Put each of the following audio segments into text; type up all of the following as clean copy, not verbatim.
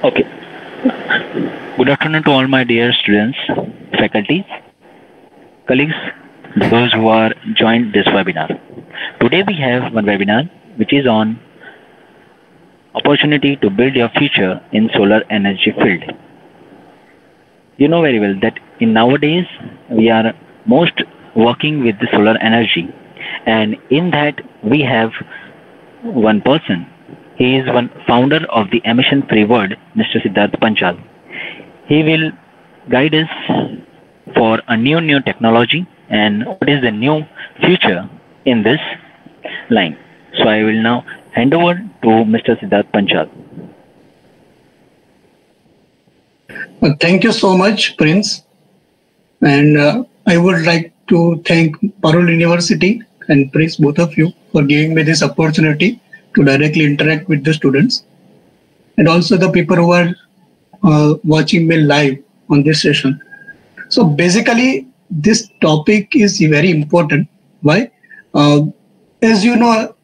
Okay. Good afternoon to all my dear students, faculty, colleagues, those who are joined this webinar. Today we have one webinar which is on opportunity to build your future in solar energy field. You know very well that in nowadays we are most working with the solar energy, and in that we have one person. He is one founder of the emission free world, Mr. Siddharth Panchal. He will guide us for a new technology and what is the new future in this line. So I will now hand over to Mr. Siddharth Panchal. Thank you so much, Prince. And I would like to thank Parul University and Prince, both of you, for giving me this opportunity to directly interact with the students. And also the people who are watching me live on this session. So basically, this topic is very important. Why? As you know,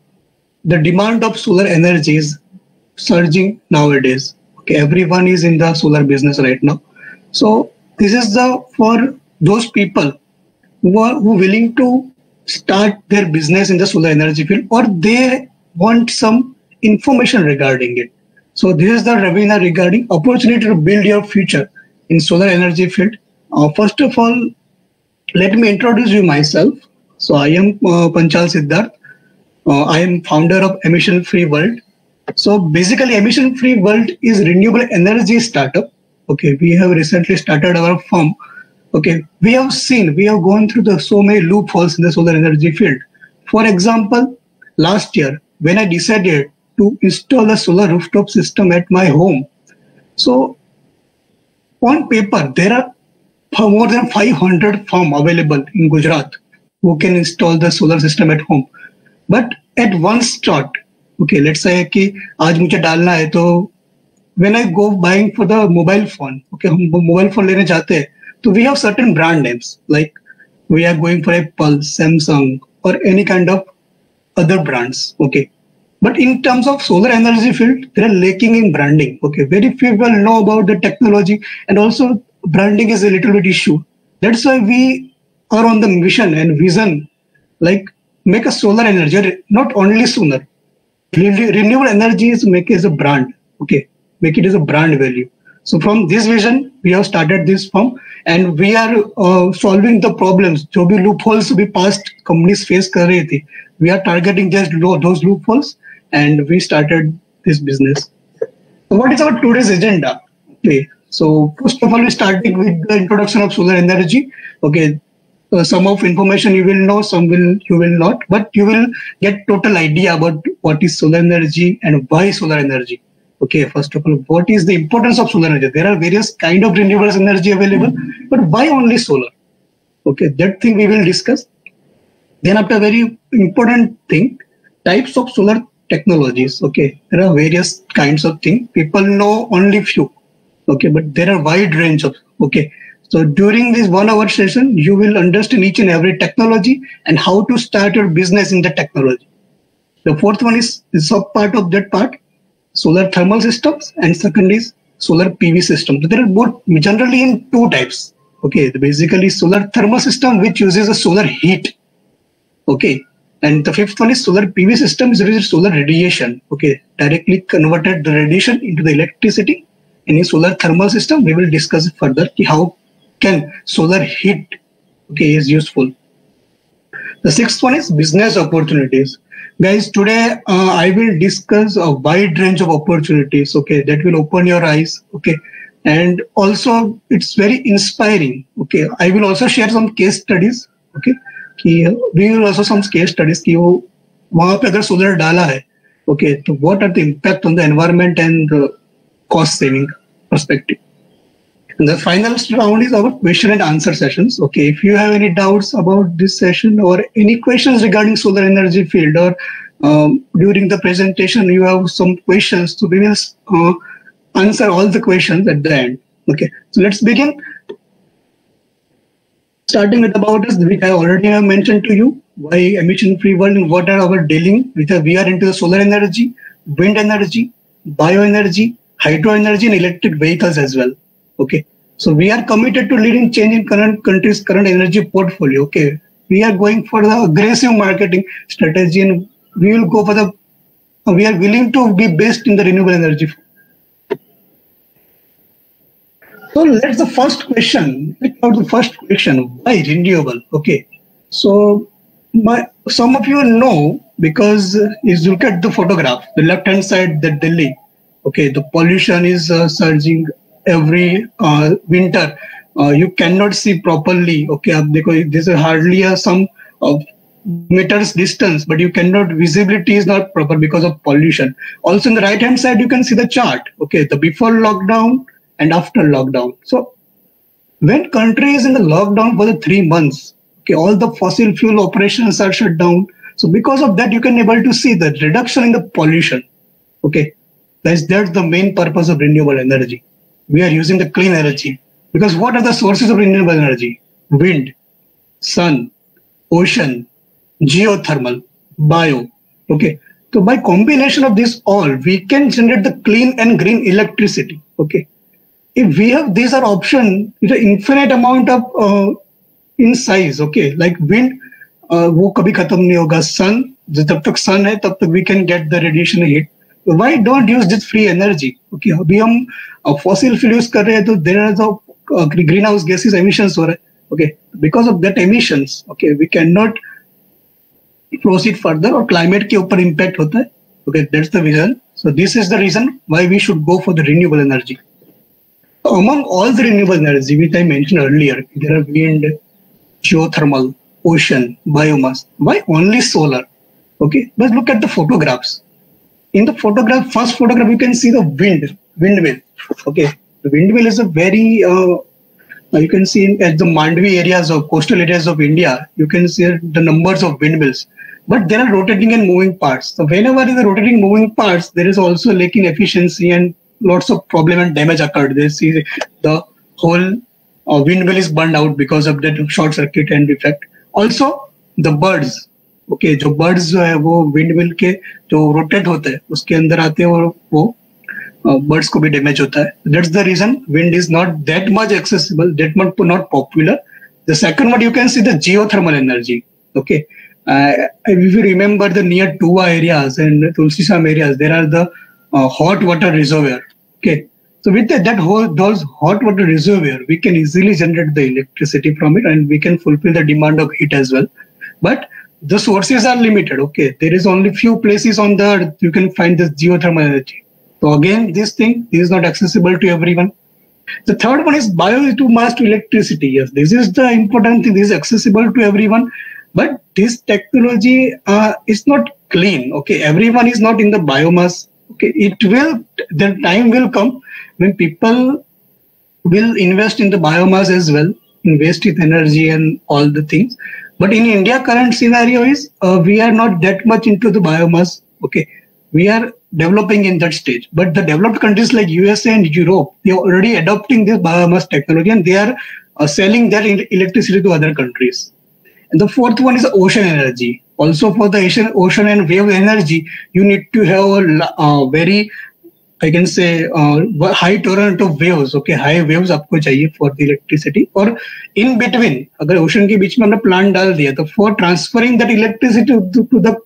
the demand of solar energy is surging nowadays. Okay, everyone is in the solar business right now. So this is for those people who are willing to start their business in the solar energy field, or they want some information regarding it. So this is the webinar regarding opportunity to build your future in solar energy field. First of all, let me introduce you myself. So I am Panchal Siddharth. I am founder of Emission Free World. So basically, Emission Free World is renewable energy startup. Okay, we have recently started our firm. Okay, we have gone through so many loopholes in the solar energy field. For example, last year when I decided to install a solar rooftop system at my home, so on paper there are more than 500 firms available in Gujarat who can install the solar system at home. But at one shot, okay, let's say कि आज मुझे डालना है, तो when I go buying for the mobile phone, okay, हम mobile phone लेने जाते हैं, तो we have certain brand names, like we are going for Apple, Samsung, or any kind of other brands, okay. But in terms of solar energy field, they are lacking in branding, okay. Very few people know about the technology, and also branding is a little bit issue. That's why we are on the mission and vision, like make a solar energy, not only solar. Renewable energy is make it as a brand, okay, make it as a brand value. So from this vision, we have started this firm, and we are solving the problems. जो भी loopholes भी past companies face कर रही थी, we are targeting just those loopholes, and we started this business. So what is our today's agenda? Okay, so first of all, we starting with the introduction of solar energy. Okay. Some of information you will know, some you will not, but you will get total idea about what is solar energy and why solar energy. Okay, first of all, what is the importance of solar energy? There are various kind of renewable energy available, but why only solar? Okay, that thing we will discuss. Then after, very important thing, types of solar technologies. Okay, there are various kinds of things. People know only few. Okay, but there are wide range of, okay. So during this 1 hour session, you will understand each and every technology and how to start your business in the technology. The fourth one is sub part of that part, solar thermal systems, and second is solar PV system. So there are both generally in two types. Okay, basically solar thermal system, which uses a solar heat. Okay, and the fifth one is solar PV system, is uses solar radiation. Okay, directly converted the radiation into the electricity. And in solar thermal system, we will discuss further how can solar heat, okay, is useful. The sixth one is business opportunities. Guys, today I will discuss a wide range of opportunities, okay, that will open your eyes, okay, and also it's very inspiring, okay. I will also share some case studies, okay, we will also some case studies कि वो वहाँ पे अगर solar डाला है, okay, so what are the impact on the environment and cost saving perspective. And the final round is our question and answer sessions. Okay, if you have any doubts about this session or any questions regarding solar energy field, or during the presentation you have some questions, so we will answer all the questions at the end. Okay, so let's begin. Starting with about us, which I already have mentioned to you, why emission free world and what are our dealing with. We are into the solar energy, wind energy, bioenergy, hydro energy and electric vehicles as well. Okay, so we are committed to leading change in current country's current energy portfolio. Okay, we are going for the aggressive marketing strategy, and we will go for the. We are willing to be best in the renewable energy. So let's the first question. The first question: why renewable? Okay, so some of you know because is look at the photograph, the left hand side, the Delhi. Okay, the pollution is surging every winter. You cannot see properly. Okay, because this is hardly some meters distance, but you cannot, visibility is not proper because of pollution. Also on the right hand side, you can see the chart. Okay, the before lockdown and after lockdown. So when country is in the lockdown for the 3 months, okay, all the fossil fuel operations are shut down. So because of that, you can able to see the reduction in the pollution. Okay, that's the main purpose of renewable energy. We are using the clean energy because what are the sources of renewable energy? Wind, sun, ocean, geothermal, bio. Okay, so by combination of this all, we can generate the clean and green electricity. Okay, if we have these are option, it's an infinite amount of in size. Okay, like wind, वो कभी खत्म नहीं होगा. Sun, जब तक sun है तब तक we can get the radiation heat. Why don't use this free energy? Okay, अभी हम fossil fuel use कर रहे हैं तो there are the greenhouse gases emissions हो रहे हैं. Okay, because of that emissions, okay, we cannot proceed further और climate के ऊपर impact होता है. Okay, that's the reason. So this is the reason why we should go for the renewable energy. So among all the renewable energy which I mentioned earlier, there are wind, geothermal, ocean, biomass. Why only solar? Okay, but look at the photographs. In the photograph, first photograph, you can see the windmill. Okay, the windmill is a very you can see at the Mandvi areas or coastal areas of India, you can see the numbers of windmills. But there are rotating and moving parts. So whenever there is a rotating moving parts, there is also lacking efficiency and lots of problem and damage occurred. They see the whole windmill is burned out because of that short circuit and defect. Also the birds. Okay, जो birds जो है वो windmill के जो rotate होते हैं उसके अंदर आते हैं और वो birds को भी damage होता है. That's the reason wind is not that much accessible, that much not popular. The second one, you can see the geothermal energy. Okay, if you remember the near Tua areas and Tulsisam areas, there are the hot water reservoir. Okay, so with those hot water reservoir, we can easily generate the electricity from it, and we can fulfill the demand of heat as well. But the sources are limited. Okay, there is only few places on the earth you can find this geothermal energy. So again, this thing is not accessible to everyone. The third one is biomass to electricity. Yes, this is the important thing. This is accessible to everyone, but this technology is not clean. Okay, everyone is not in the biomass. Okay, the time will come when people will invest in the biomass as well, in waste heat energy and all the things. But in India, current scenario is we are not that much into the biomass. Okay, we are developing in that stage. But the developed countries like USA and Europe, they are already adopting this biomass technology and they are selling their electricity to other countries. And the fourth one is ocean energy. Also for the ocean and wave energy, you need to have a very, I can say, high torrent of waves. Okay, high waves आपको चाहिए for the electricity. और in between, अगर ocean के बीच में हमने plant डाल दिया, तो for transferring that electricity to the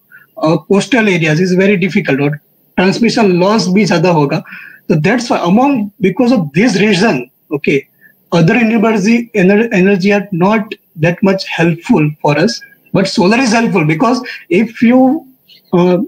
coastal areas is very difficult. और transmission loss भी ज़्यादा होगा. So that's why because of this reason, okay, other renewable energy are not that much helpful for us. But solar is helpful because if you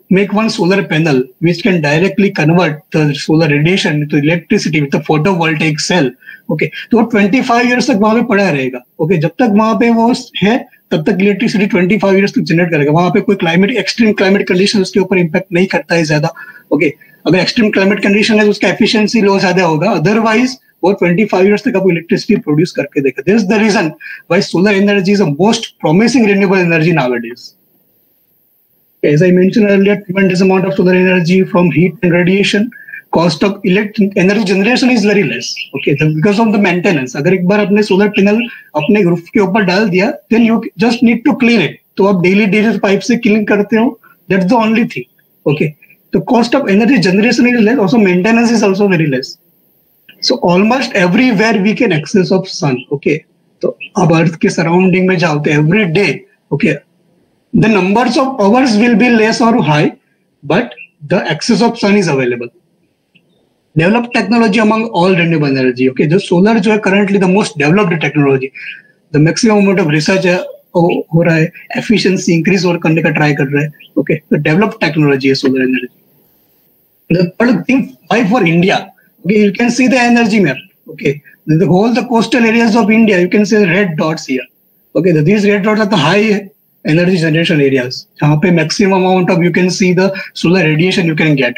make one solar panel which can directly convert the solar radiation into electricity with a photovoltaic cell, okay, तो 25 years तक वहाँ पे पड़ा रहेगा. Okay, जब तक वहाँ पे वो है तब तक इलेक्ट्रिसिटी 25 years तक जनरेट करेगा. वहाँ पे कोई एक्सट्रीम क्लाइमेट कंडीशन उसके ऊपर इम्पैक्ट नहीं करता है ज्यादा. Okay, अगर एक्सट्रीम क्लाइमेट कंडीशन है तो उसका एफिशिएंसी लो ज्यादा होगा. अदरवाइज वो 25 years तक आपको इलेक्ट्रिसिटी प्रोड्यूस करके देगा. This is the reason why solar energy is the most promising renewable energy nowadays. As I mentioned earlier, tremendous amount of solar energy from heat and radiation. Cost of energy generation is very less. Okay, because of the maintenance. अगर एक बार अपने solar panel अपने roof के ऊपर डाल दिया, then you just need to clean it. तो आप daily पाइप से clean करते हो. That's the only thing. Okay. the cost of energy generation is less, also maintenance is also very less. So almost everywhere we can access of sun. Okay, so अब अर्थ के surrounding में जाओ तो every day, okay, the numbers of hours will be less or high, but the access of sun is available. Developed technology among all renewable energy. Okay, जो solar जो है currently the most developed technology, the maximum amount of research हो रहा है, efficiency increase और करने का try कर रहा है. Okay, the developed technology है solar energy. The thing why for India? Okay, you can see the energy map. Okay, the coastal areas of India, you can see the red dots here. Okay, these red dots are the high energy generation areas. जहाँ पे maximum amount of you can see the solar radiation you can get.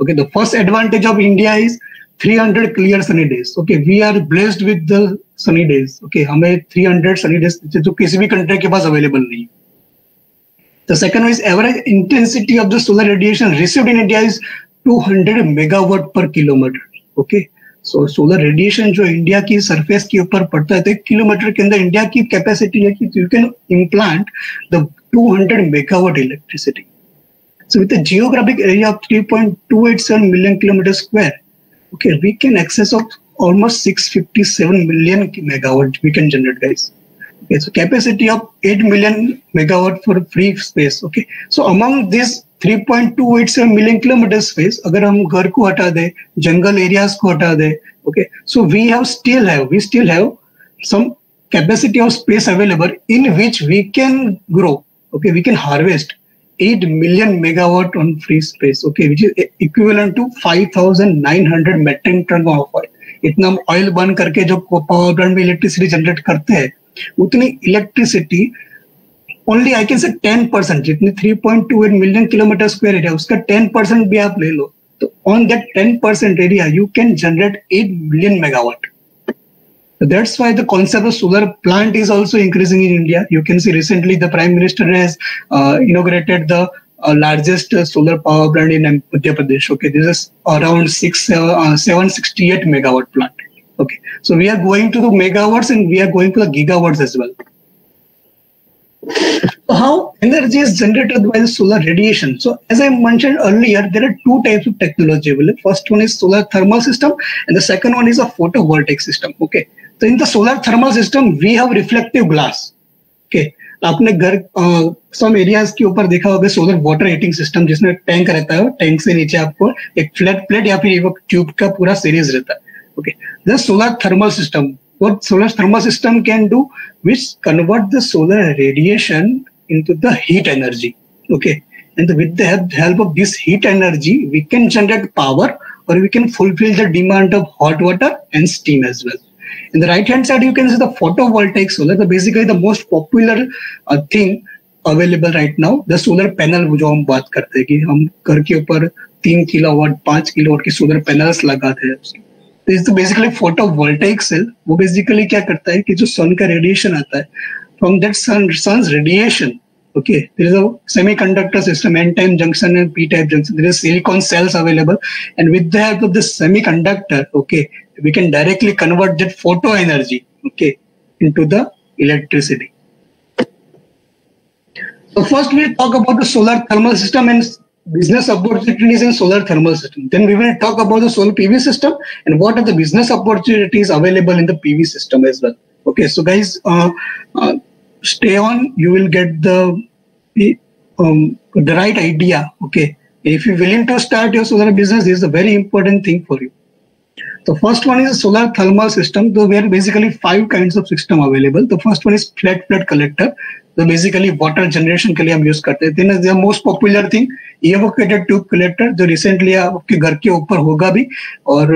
Okay, the first advantage of India is 300 clear sunny days. Okay, we are blessed with the sunny days. Okay, हमें 300 sunny days जो किसी भी country के पास available नहीं. The second is average intensity of the solar radiation received in India is 200 megawatt per kilometer. Okay, so solar radiation जो India की surface के ऊपर पड़ता है तो 1 किलोमीटर के अंदर इंडिया की कैपेसिटी है कि you can implant the 200 megawatt electricity. So with the geographic area of 3.287 million kilometers square, okay, we can access of almost 657 million megawatt we can generate, guys. Okay, so capacity of 8 million megawatt for free space. Okay, so among this 3.287 million kilometer space, अगर हम घर को हटा दे, जंगल areas को हटा दे, okay, so we still have some capacity of space available in which we can grow. Okay, we can harvest 8 million megawatt on free space. Okay, which is equivalent to 5,900 metric ton of oil. इतना हम oil burn करके जो power plant में electricity generate करते हैं, उतनी electricity only I can say 10%, जितनी 3.28 million kilometre square area उसका 10% भी आप ले लो तो on that 10% area you can generate 8 million megawatt. That's why the concept of solar plant is also increasing in India. You can see recently the Prime Minister has inaugurated the largest solar power plant in Madhya Pradesh. Okay, this is around 768 megawatt plant. Okay, so we are going to the megawatts and we are going to the gigawatts as well. So how energy is generated by the solar radiation? So as I mentioned earlier, there are two types of technology available. First one is solar thermal system and the second one is a photovoltaic system. Okay, so in the solar thermal system we have reflective glass. Okay, आपने घर some areas के ऊपर देखा होगा solar water heating system जिसमें tank रहता है, tank से नीचे आपको एक फ्लैट प्लेट या फिर एक ट्यूब का पूरा सीरीज रहता है. Okay, the solar thermal system, what solar thermal system can do, which convert the solar radiation into the heat energy. Okay, and with the help of this heat energy we can generate power or we can fulfill the demand of hot water and steam as well. In the right hand side you can see the photovoltaic solar, the basically the most popular thing available right now, the solar panel जो हम बात करते हैं कि हम घर के ऊपर 3 किलोवाट 5 किलोवाट की सोलर पैनल्स लगाते हैं. This is basically photovoltaic cell. वो basically क्या करता है कि जो sun का radiation आता है, from that sun's radiation, okay, there is a semiconductor system, N-type junction and P-type junction. There is silicon cells available, and with the help of the semiconductor, okay, we can directly convert that photo energy, okay, into the electricity. So first we talk about the solar thermal system and business opportunities in solar thermal system. Then we will talk about the solar PV system and what are the business opportunities available in the PV system as well. Okay, so guys, stay on. You will get the right idea. Okay, if you're willing to start your solar business, this is a very important thing for you. The first one is a solar thermal system. So there are basically 5 kinds of system available. The first one is flat collector. So basically water generation के लिए हम use करते हैं. Then is the most popular thing evacuated tube collector, जो recently आपके घर के ऊपर होगा भी और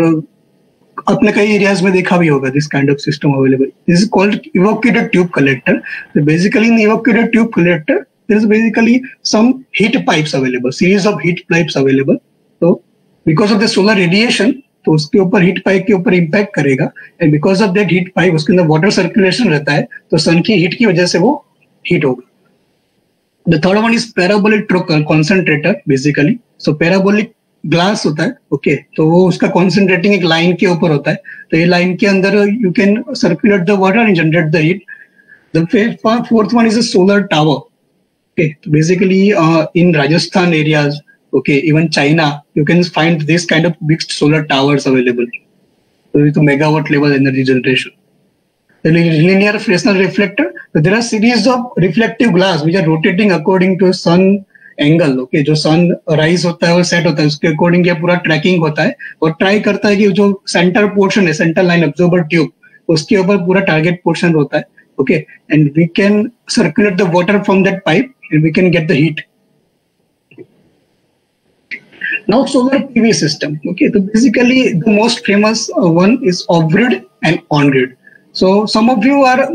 आपने कई एरियाज में देखा भी होगा. This kind of system available. This is called evacuated tube collector. So basically in the evacuated tube collector there is basically some heat pipes available, series of heat pipes available. So because of the solar radiation, तो उसके ऊपर heat pipe के ऊपर impact करेगा and because of that heat pipe उसके अंदर water circulation रहता है तो सन की हीट की वजह से वो हीट होगा. The third one is parabolic concentrator basically. So parabolic glass होता है. ओके, तो वो उसका कॉन्सेंट्रेटिंग एक लाइन के ऊपर होता है. तो ये लाइन के अंदर you can circulate the water and generate the heat. The fourth one is a solar tower. Okay, तो basically in Rajasthan areas Okay, even China, you can find this kind of big solar towers available with megawatt level energy generation. The linear Fresnel reflector, there are series of reflective glass which are rotating according to sun angle. Okay, जो sun rise होता है और set होता है उसके according ये पूरा trekking होता है और ट्राई करता है कि जो सेंटर पोर्शन है, सेंटर लाइन अब्जॉर्बर ट्यूब, उसके ऊपर पूरा टारगेट पोर्शन होता है. Okay, and we can circulate the water from that pipe and we can get the heat. Now solar PV system. Okay, so basically the most famous one is off-grid and on-grid. So some of you are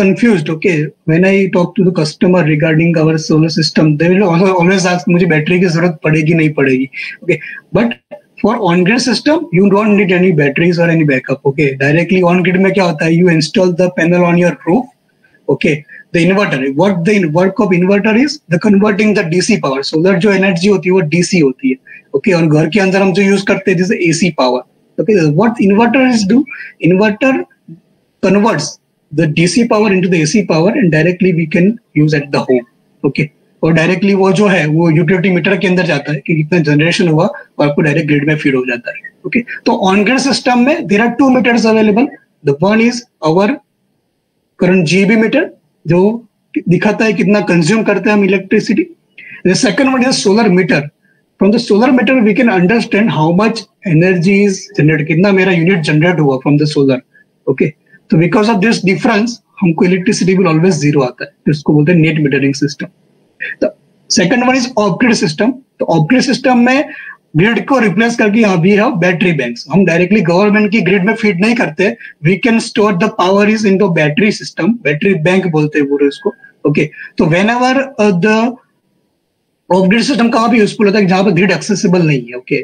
confused. Okay, when I talk to the customer regarding our solar system, they will always ask, मुझे battery की जरूरत पड़ेगी नहीं पड़ेगी. Okay, but for on-grid system, you don't need any batteries or any backup. Okay, directly on-grid में क्या होता है? You install the panel on your roof. Okay, the inverter, what the work of inverter is the converting the DC power. Solar जो energy होती है वो DC होती है. Okay, और घर के अंदर हम जो यूज करते हैं this is AC power. Okay, what inverter is do? Inverter converts the DC power into the AC power and directly we can use at the home. Okay, और डायरेक्टली वो जो है वो यूटिलिटी मीटर के अंदर जाता है कि कितना जनरेशन हुआ और आपको डायरेक्ट ग्रिड में फीड हो जाता है. ओके, तो ऑन ग्रिड सिस्टम में there are two meters available. The one is our current GB meter जो दिखाता है कितना कंज्यूम करते हैं हम electricity. The second one is solar meter. From the solar meter we can understand how much energy is generate, कितना मेरा unit generate हुआ फ्रॉम द सोलर. ओके, तो बिकॉज ऑफ दिस डिफरेंस हमको इलेक्ट्रिसिटी बिल ऑलवेज जीरो आता है, जिसको बोलते हैं net metering system. The second one is off grid system. तो ऑफ ग्रिड सिस्टम में ग्रिड को रिप्लेस करके यहाँ भी है बैटरी बैंक्स. हम डायरेक्टली गवर्नमेंट की ग्रिड में फीड नहीं करते. We can store the power is in the battery system, battery bank बोलते हैं पूरे इसको. ओके, तो whenever the off grid system कहाँ पे यूजफुल होता है जहाँ पे ग्रिड एक्सेसिबल नहीं है. ओके,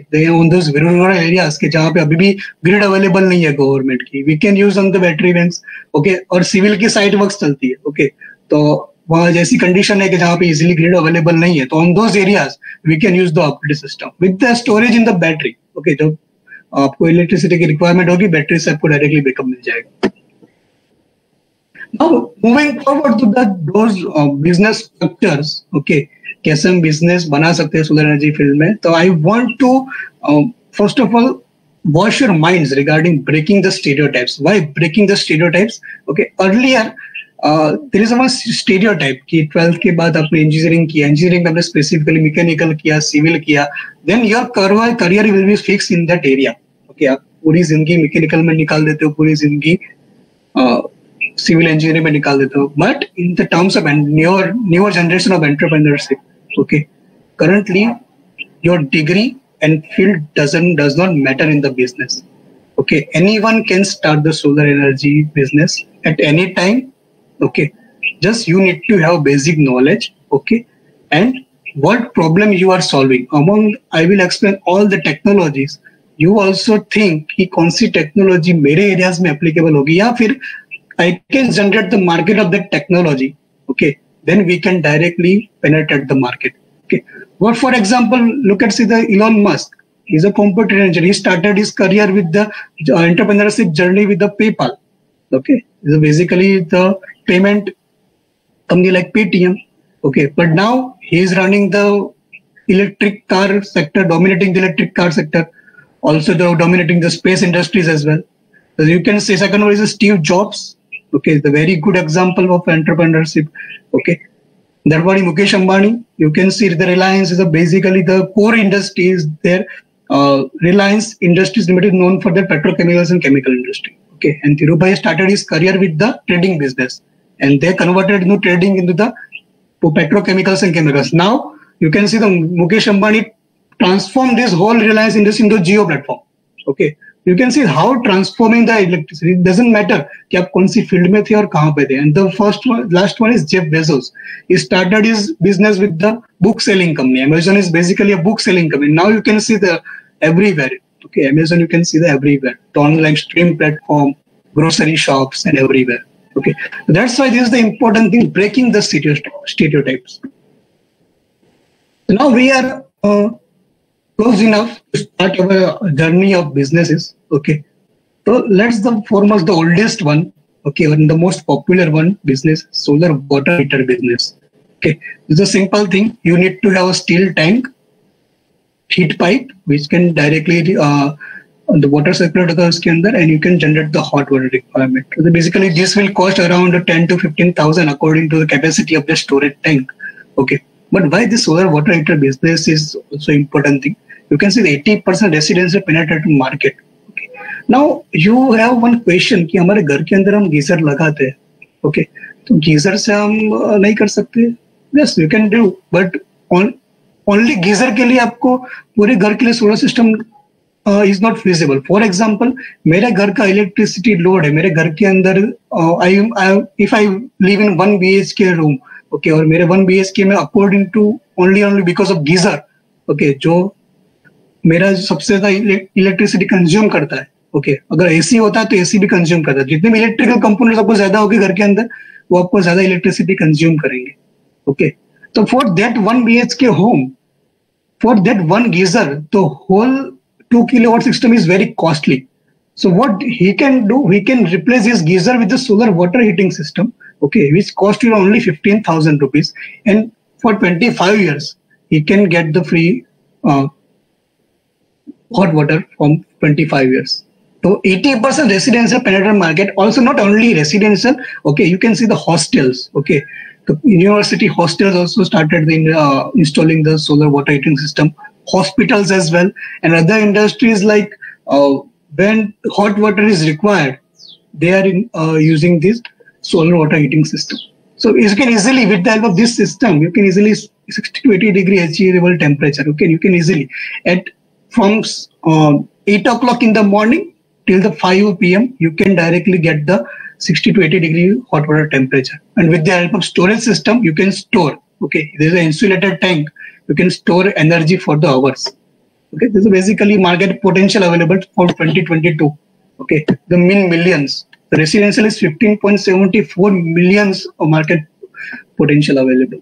रूरल एरियाज के जहाँ पे अभी भी ग्रिड अवेलेबल नहीं है गवर्नमेंट की, we can use on the battery banks. Okay, और सिविल की साइट वर्क चलती है. ओके, तो वहां जैसी कंडीशन है कि जहाँ पे इजीली ग्रिड अवेलेबल नहीं है, तो on those areas we can use the off grid system with the storage in the battery. Okay, जब आपको इलेक्ट्रिसिटी की रिक्वायरमेंट होगी बैटरी से आपको डायरेक्टली बैकअप मिल जाएगा. Now moving forward to the those business structures. Okay, कैसे हम बिजनेस बना सकते हैं सोलर एनर्जी फील्ड में. तो I want to first of all wash your minds regarding breaking the stereotypes. Why breaking the stereotypes? Okay, earlier there is a stereotype कि 12th के बाद आपने इंजीनियरिंग किया, इंजीनियरिंग में आपने स्पेसिफिकली मैकेनिकल किया, सिविल किया, then your career will be fix in that area. Okay, आप पूरी जिंदगी मैकेनिकल में निकाल देते हो, पूरी जिंदगी सिविल इंजीनियरिंग में निकाल देते हो. But in the terms of newer generation of entrepreneurship, okay, currently your degree and field does not matter in the business. Okay, anyone can start the solar energy business at any time. Okay, just you need to have basic knowledge. Okay, and what problem you are solving. I will explain all the technologies. You also think कि कौन सी technology मेरे areas में applicable होगी, या फिर I can generate the market of that technology. Okay, then we can directly penetrate the market. Okay, what for example, look at the Elon Musk. He's a computer engineer. He started his career with the entrepreneurship journey with the PayPal. Okay, so basically the payment company like Paytm. Okay, but now he is running the electric car sector, dominating the electric car sector, also dominating the space industries as well. So you can say second one is Steve Jobs. Okay, the very good example of entrepreneurship. Okay. That one is Mukesh Ambani. You can see the Reliance is basically the core industry is there. Reliance Industries Limited known for their petrochemicals and chemical industry. Okay, and Dhirubhai started his career with the trading business, and they converted new trading into the petrochemicals and chemicals. Now you can see the Mukesh Ambani transformed this whole Reliance industry into Jio platform. Okay, you can see how transforming the electricity. It doesn't matter कि आप कौन सी field में थे और कहाँ पे थे. And the last one is Jeff Bezos. He started his business with the book selling company. Amazon is basically a book selling company. Now you can see the everywhere. Okay, Amazon you can see the everywhere. The online stream platform, grocery shops, and everywhere. Okay, that's why this is the important thing: breaking the stereotypes. So now we are close enough to start our journey of businesses. Okay, so let's the foremost, the oldest one. Okay, and the most popular one business, solar water heater business. Okay, it's a simple thing. You need to have a steel tank. heat pipe which can directly the water circulate होता है उसके अंदर, and you can generate the hot water requirement. So basically this will cost around 10 to 15,000 according to the capacity of the storage tank. Okay, but why this solar water heater business is also important thing. You can see the 80% residential penetrated market. Okay, now you have one question कि हमारे घर के अंदर हम geyser लगाते हैं. Okay, तो geyser से हम नहीं कर सकते. Yes, you can do, but only geyser के लिए आपको पूरे घर के लिए solar system is not feasible. For example, मेरे घर का इलेक्ट्रिसिटी लोड है, मेरे घर के अंदर if I live in 1 BHK room, okay, और मेरे 1 BHK में according to only because of geyser, okay, जो मेरा सबसे ज्यादा इलेक्ट्रिसिटी कंज्यूम करता है. ओके, अगर एसी होता है तो एसी भी कंज्यूम करता है. जितने भी इलेक्ट्रिकल कंपोनेंट्स आपको ज्यादा होगी घर के अंदर, वो आपको ज्यादा इलेक्ट्रिसिटी कंज्यूम करेंगे. ओके, तो for that 1 BHK home, for that one geyser, the whole 2 kilowatt system is very costly. So what he can do, he can replace his geyser with the solar water heating system, okay, which cost you only 15,000 rupees, and for 25 years he can get the free hot water from 25 years. So 80% residential penetrated market. Also not only residential, okay, you can see the hostels, okay. The university hostels also started installing the solar water heating system. Hospitals as well, and other industries like when hot water is required, they are using this solar water heating system. So you can easily, with the help of this system, you can easily 60 to 80 degree achievable temperature. Okay, you can easily from 8 o'clock in the morning till the 5 p.m. you can directly get the 60 to 80 degree hot water temperature. And with the help of storage system, you can store. Okay, there is an insulated tank. You can store energy for the hours. Okay, this is basically market potential available for 2022. Okay, the millions. The residential is 15.74 millions of market potential available.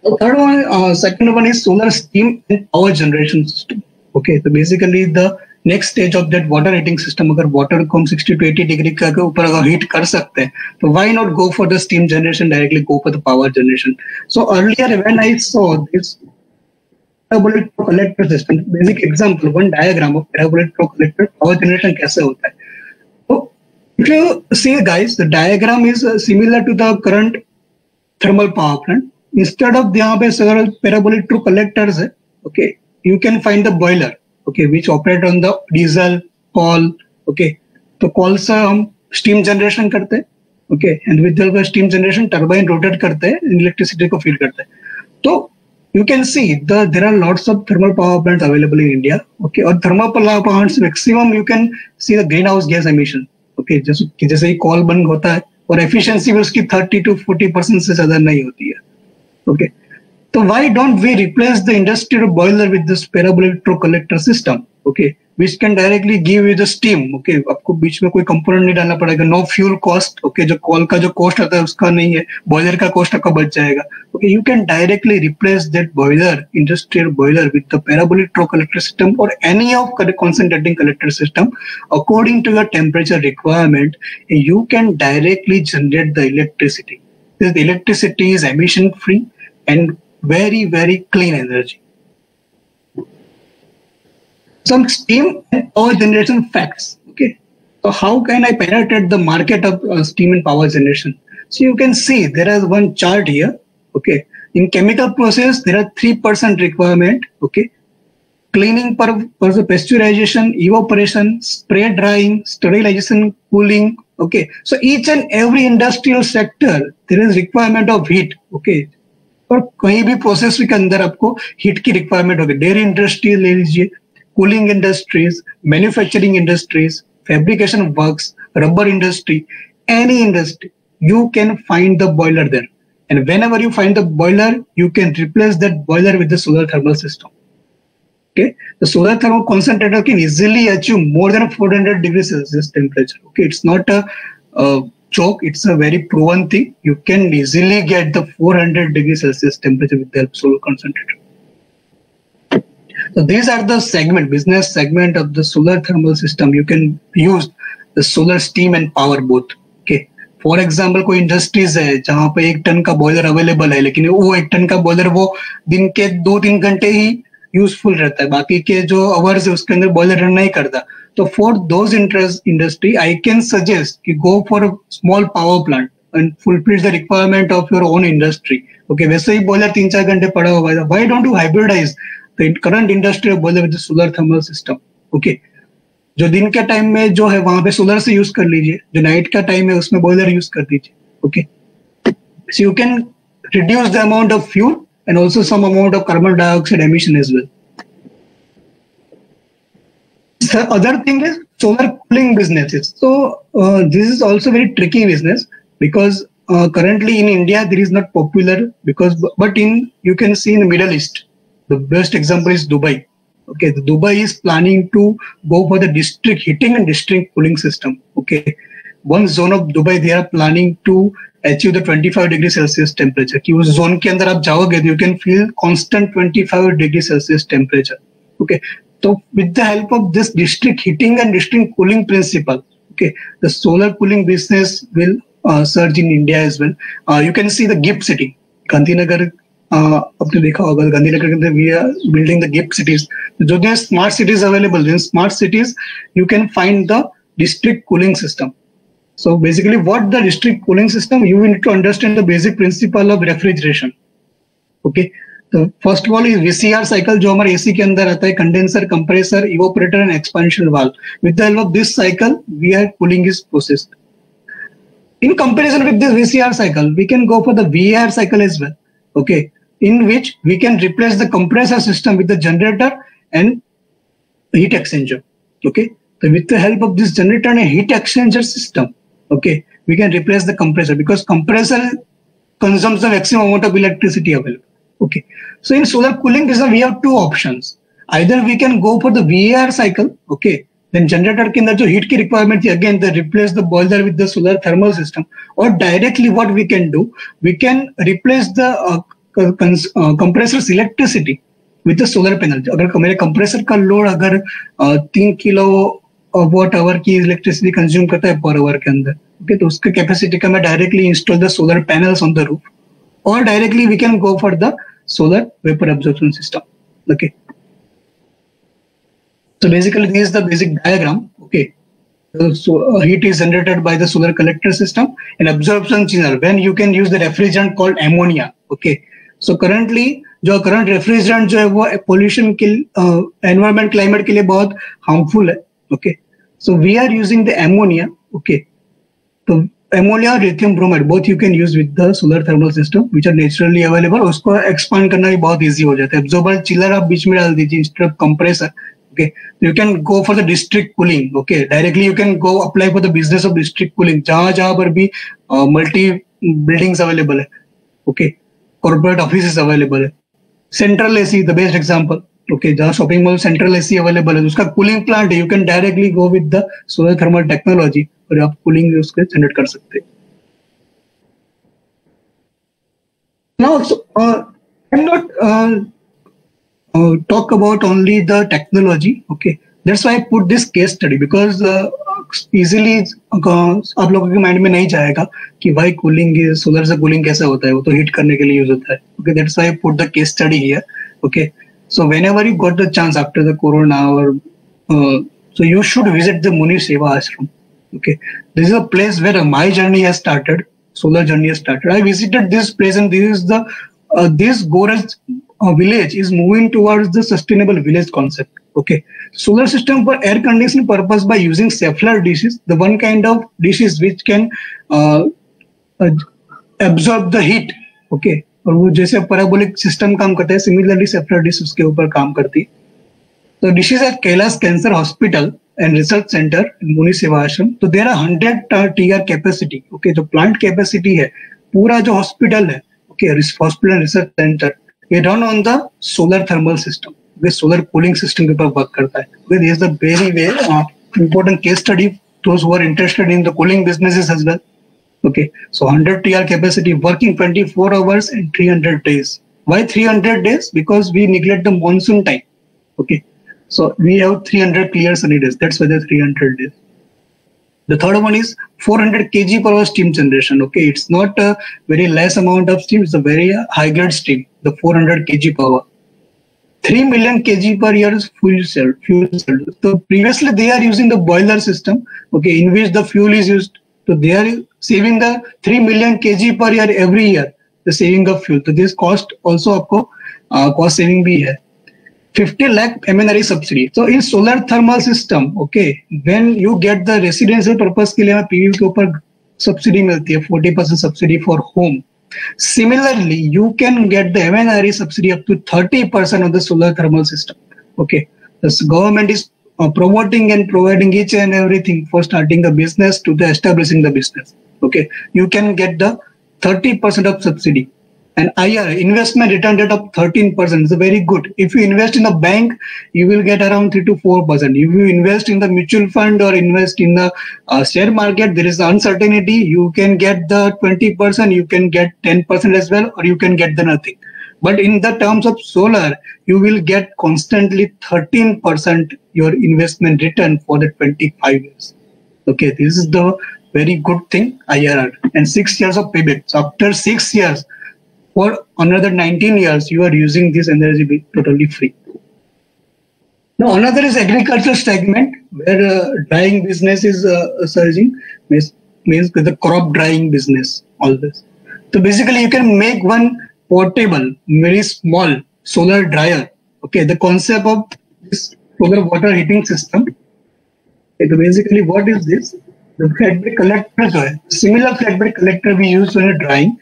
The third one, second one is solar steam and power generation system. Okay, so basically the next stage of that water heating system. अगर water को हम 60 to 80 degree के ऊपर अगर heat कर सकते हैं, तो why not go for the steam generation, directly go for the power generation. So earlier when I saw this parabolic flow collector system, basic example, one diagram of parabolic flow collector power generation कैसे होता है. तो if you see guys, the diagram is similar to the current thermal power plant. Instead of यहाँ पे parabolic flow collectors है, okay, you can find the boiler, okay, which operate on the diesel coal. Okay, तो coal से हम steam generation करते हैं, okay, and with the steam generation turbine rotate करते हैं, electricity को feed करते हैं. तो you can see there are lots of thermal power plants available in India. Okay, और thermal power plants maximum you can see the greenhouse gas emission. Okay, जैसे ही coal बंद होता है और efficiency भी उसकी 30 to 40% से ज्यादा नहीं होती है. Okay. So why don't we replace the industrial boiler with this parabolic flow collector system, okay, which can directly give you the steam, okay, आपको बीच में कोई कंपोनेंट नहीं डालना पड़ेगा, no fuel cost, okay, जो कॉल का जो कॉस्ट आता है उसका नहीं है, बॉयलर का कॉस्ट आपका बच जाएगा. Okay, you can directly replace that boiler, industrial boiler, with the parabolic flow collector system or any of concentrating collector system according to your temperature requirement. You can directly generate the electricity. The electricity is emission free and very, very clean energy. Some steam and power generation facts. Okay, so how can I penetrate the market of steam and power generation? So you can see there is one chart here. Okay, in chemical process there are 3% requirement. Okay, cleaning for the pasteurization, evaporation, spray drying, sterilization, cooling. Okay, so each and every industrial sector there is requirement of heat. Okay, और कहीं भी process के अंदर आपको heat की requirement होगी. Dairy industry ले लीजिए, cooling industries, manufacturing industries, fabrication works, rubber industry, any industry, you can find the boiler there. And whenever you find the boiler, you can replace that boiler with the solar thermal system. Okay, the solar thermal concentrator can easily achieve more than 400 degrees Celsius temperature. Okay, it's not a joke, it's a very proven thing. You can easily get the 400 degrees Celsius temperature with the help of solar concentrator. So these are the business segment of the solar thermal system. You can use the solar steam and power both. Okay, for example कोई industries है जहाँ पे 1 ton का boiler available है, लेकिन वो 1 ton का boiler वो दिन के 2-3 घंटे ही यूजफुल रहता है, बाकी के जो अवर्स है उसके अंदर बॉयलर रन नहीं करता. तो for those industry I can suggest कि go for small power plant and fulfil the requirement of your own industry. Okay, वैसे ही बॉयलर 3-4 घंटे पड़ा हुआ है, why don't you hybridise the current industry of boiler with solar thermal system. Okay, जो दिन के टाइम में जो है वहां पे सोलर से यूज कर लीजिए, जो नाइट का टाइम है उसमें बॉयलर यूज कर दीजिए. Okay, so you can reduce the amount of fuel and also some amount of carbon dioxide emission as well. The other thing is solar cooling businesses. So this is also very tricky business because currently in India there is not popular because but in you can see in the Middle East, the best example is Dubai. Okay, the Dubai is planning to go for the district heating and district cooling system. Okay, one zone of Dubai they are planning to achieve the 25 degree Celsius temperature. कि उस zone के अंदर आप जाओगे तो you can feel constant 25 degree Celsius temperature. Okay, so with the help of this district heating and district cooling principle, okay, the solar cooling business will surge in India as well. You can see the GIFT city, Gandhinagar. आपने देखा होगा गांधीनगर के अंदर we are building the gift cities. जो भी smart cities available in smart cities you can find the district cooling system. So basically what the district cooling system, you will need to understand the basic principle of refrigeration. Okay, तो first of all is VCR cycle जो हमारे AC के अंदर आता है, condenser, compressor, evaporator and expansion valve. With the help of this cycle we are cooling is processed. In comparison with this VCR cycle, we can go for the VAR cycle as well. Okay, in which we can replace the compressor system with the generator and heat exchanger. Okay, so with the help of this generator and heat exchanger system, okay, we can replace the compressor because compressor consumes the maximum amount of electricity available. Okay, so in solar cooling business we have two options. Either we can go for the VAR cycle, okay, then generator के अंदर जो heat की requirement थी again they replace the boiler with the solar thermal system, or directly what we can do, we can replace the compressor's electricity with the solar panel. अगर मेरे compressor का load अगर 3 kilo watt hour की electricity consume करता है per hour के अंदर, okay, तो उसके capacity का मैं directly install the solar panels on the roof, or directly we can go for the solar vapor absorption system. Okay, so basically this is the basic diagram. Okay, so heat is generated by the solar collector system and absorption chamber when you can use the refrigerant called ammonia. Okay, so currently जो current refrigerant जो है वो pollution के environment climate के लिए बहुत harmful है. Okay, so we are using the ammonia. Okay, so ammonia और lithium bromide both you can use with the solar thermal system which are naturally available. उसको expand करना भी बहुत easy हो जाता है. Absorber chiller आप बीच में डाल दीजिए instead of compressor. Okay, you can go for the district cooling. Okay, directly you can go apply for the business of district cooling. जहाँ पर भी multi buildings available है. Okay, corporate offices available है. Central AC the best example. Okay, जहाँ shopping mall central AC available है, उसका cooling plant है. You can directly go with the solar thermal technology और आप cooling उसके generate कर सकते हैं. Now, so, I'm not talk about only the technology. Okay, that's why I put this case study because easily आप लोगों के माइंड में नहीं जाएगा कि भाई कूलिंग सोलर से कूलिंग कैसे होता है, वो तो हीट करने के लिए यूज होता है. Okay, that's why I put the case study here. Okay, so whenever you got the chance after the corona or so you should visit the Muni Seva Ashram. Okay, this is a place where my journey has started, solar journey has started. I visited this place and this is the this Goraj village is moving towards the sustainable village concept. Okay, solar system for air conditioning purpose by using Cephalor dishes, the one kind of dishes which can absorb the heat. Okay, और वो जैसे parabolic system काम करता है, similarly Cephalor dish उसके ऊपर काम करती है. So dishes at Kailash Cancer Hospital and Research Center in Muni Seva Ashram. So there are 100 TR capacity. Okay, जो plant capacity है, पूरा जो hospital है, okay, hospital research center, ये run on the solar thermal system. Okay, solar cooling system के ऊपर work करता है. Okay, this is the very important case study. Those who are interested in the cooling businesses as well. Okay, so 100 TR capacity working 24 hours and 300 days. Why 300 days? Because we neglect the monsoon time. Okay, so we have 300 clear sunny days. That's why the 300 days. The third one is 400 kg per hour steam generation. Okay, it's not a very less amount of steam, it's a very high grade steam, the 400 kg per hour. 3 million kg per year is fuel cell. So previously they are using the boiler system, okay, in which the fuel is used. So they are saving the 3 million kg per year every year, the saving of fuel. So this cost also आपको cost saving भी है. 50 lakh MNRE subsidy. So in solar thermal system, okay, when you get the residential purpose के लिए PV के ऊपर subsidy मिलती है, 40% subsidy for home. Similarly, you can get the MNRE subsidy up to 30% of the solar thermal system. Okay, the government is promoting and providing each and everything for starting a business to the establishing the business. Okay, you can get the 30% of subsidy. And IR, investment return rate of 13% is very good. If you invest in a bank, you will get around 3 to 4%. If you invest in the mutual fund or invest in the share market, there is uncertainty. You can get the 20%, you can get 10% as well, or you can get the nothing. But in the terms of solar, you will get constantly 13% your investment return for the 25 years. Okay, this is the very good thing, IRR. And 6 years of payback. So after 6 years, for another 19 years, you are using this energy totally free. Now, another is agriculture segment where drying business is surging, means the crop drying business, all this. So basically, you can make one portable, very small solar dryer. Okay, the concept of this solar water heating system. Okay, so basically, what is this? The flatbed collector, similar flatbed collector we use when drying.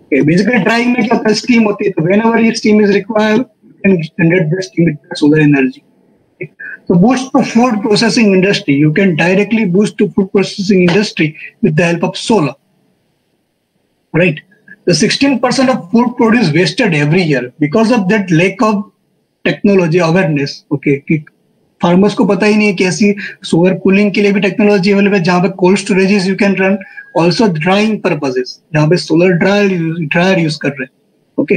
Okay, basically drying में क्या steam होती है, तो whenever your steam is required, you can generate the steam with solar energy. Okay. So boost to food processing industry, you can directly boost to food processing industry with the help of solar. Right. The 16% of food produce wasted every year because of that lack of technology awareness. Okay, farmers को पता ही नहीं है कैसी solar cooling के लिए भी technology available है, जहां पे cold storages you can run, also drying purposes जहां पे सोलर ड्रायर यूज कर रहे हैं. Okay,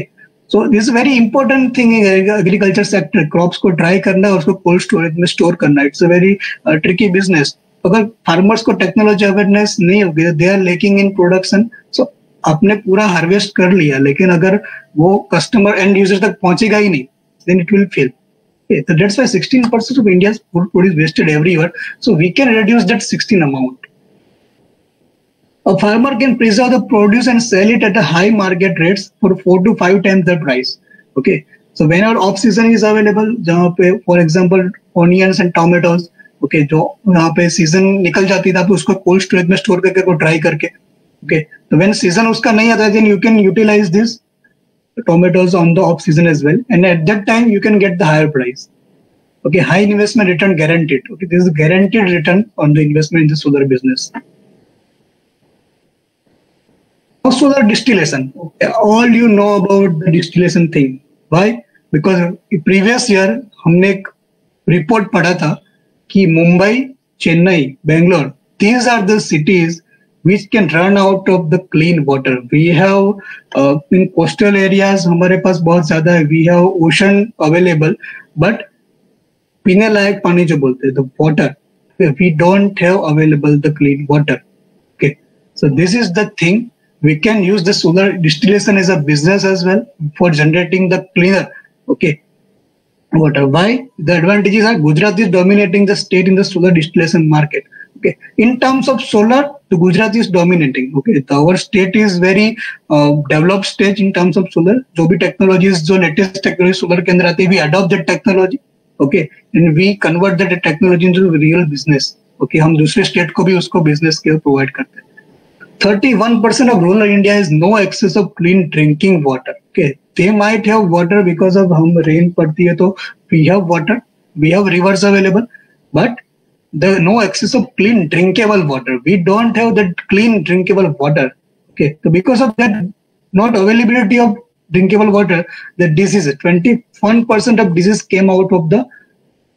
so this very important thing in agriculture sector. Crops को ड्राई करना है और उसको कोल्ड स्टोरेज में स्टोर करना, it's a very tricky business. अगर फार्मर्स को टेक्नोलॉजी अवेयरनेस नहीं होगी, they are lacking in production. So आपने पूरा हार्वेस्ट कर लिया, लेकिन अगर वो कस्टमर एंड यूजर तक पहुंचेगा ही नहीं, then it will fail. Okay, so that's why 16% of India's food produce wasted every year. So we can reduce that 16 amount. A farmer can preserve the produce and sell it at a high market rates for 4 to 5 times the price. Okay, so whenever off season is available, जहाँ पे for example onions and tomatoes, okay, जो यहाँ पे season निकल जाती है, आप उसको cold storage में store करके को dry करके, okay, so when season उसका नहीं आता, then you can utilize this tomatoes on the off season as well, and at that time you can get the higher price. Okay, high investment return guaranteed. Okay, this is guaranteed return on the investment in the solar business. Now solar distillation. Okay, all you know about the distillation thing. Why? Because previous year हमने एक report पढ़ा था कि Mumbai, Chennai, Bangalore, these are the cities which can run out of the clean water. We have in coastal areas हमारे पास बहुत ज्यादा है. We have ocean available, but पीने लायक पानी जो बोलते हैं, the water, we don't have available the clean water. Okay, so this is the thing. We can use the solar distillation as a business as well for generating the cleaner, okay, water. Why? The advantages are Gujarat is dominating the state in the solar distillation market. Okay, in terms of solar, the Gujarat is dominating. Okay, our state is very developed stage in terms of solar. जो भी technologies, जो latest technology solar के अंदर आती है, we adopt that technology. Okay, and we convert that technology into real business. Okay, हम दूसरे state को भी उसको business के provide करते हैं. 31% of rural India has no access of clean drinking water. Okay, they might have water because of हम rain पड़ती है तो we have water, we have rivers available, but the no access of clean drinkable water. We don't have that clean drinkable water. Okay, so because of that not availability of drinkable water, the diseases, 21% of disease came out of the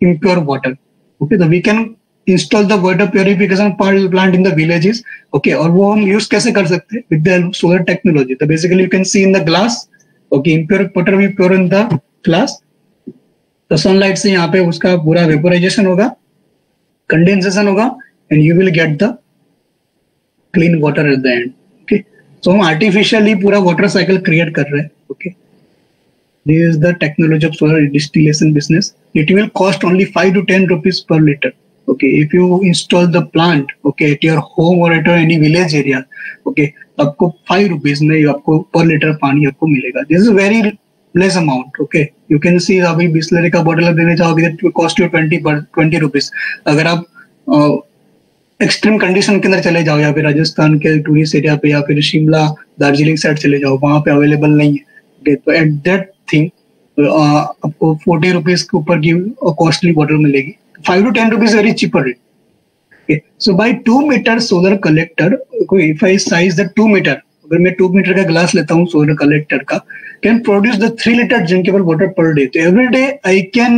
impure water. Okay, so we can install the water purification plant in the villages. Okay, और वो हम use कैसे कर सकते हैं? With the solar technology. So basically you can see in the glass. Okay, impure water will be pure in the glass. तो sunlight से यहाँ पे उसका पूरा vaporization होगा, condensation होगा, and you will get the clean water at the end. Okay, so हम artificially पूरा वाटर साइकिल क्रिएट कर रहे हैं. Okay, this is the technology of solar distillation business. It will cost only 5 to 10 rupees per liter. Okay, if you install the plant, okay, at your home or at any village area, okay, आपको 5 rupees में आपको per liter पानी आपको मिलेगा. This is very less amount. Okay, you can see अभी बिस्लरी का bottle आप देने चाहोगे that will cost you 20 rupees. अगर आप एक्सट्रीम कंडीशन के अंदर चले जाओ या फिर राजस्थान के टूरिस्ट एरिया पे या फिर शिमला दार्जिलिंग साइड चले जाओ, वहां पे अवेलेबल नहीं है. Okay, तो एट दैट थिंग आपको 40 रुपीज के ऊपर की कॉस्टली बॉटल मिलेगी. 5 to 10 rupees very cheaper rate. Okay, so by 2-meter solar collector, if I size the 2-meter, अगर मैं 2 meter का ग्लास लेता हूँ सोलर कलेक्टर का, can produce the 3 liter drinkable water per day. So every day I can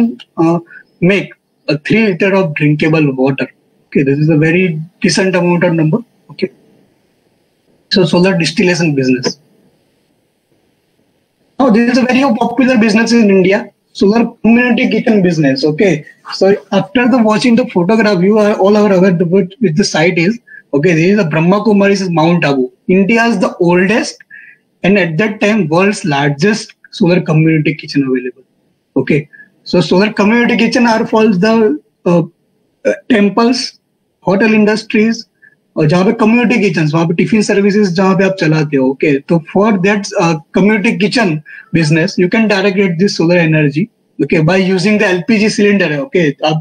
make a 3 liter of drinkable water. Okay, this is a very decent amount of number. Okay, so solar distillation business. Now this is a very popular business in India, solar community kitchen business. Okay, so after the watching the photograph, you are all aware with the site is. Okay, this is the Brahma Kumaris Mount Abu, India's the oldest and at that time world's largest solar community kitchen available. Okay, so solar community kitchen are for the temples, hotel industries, और जहाँ पे community kitchen, वहाँ पे tiffin services जहाँ पे आप चलाते हो. ओके, तो for that community kitchen business you can direct get this solar energy. Okay, by using the LPG cylinder है. ओके, आप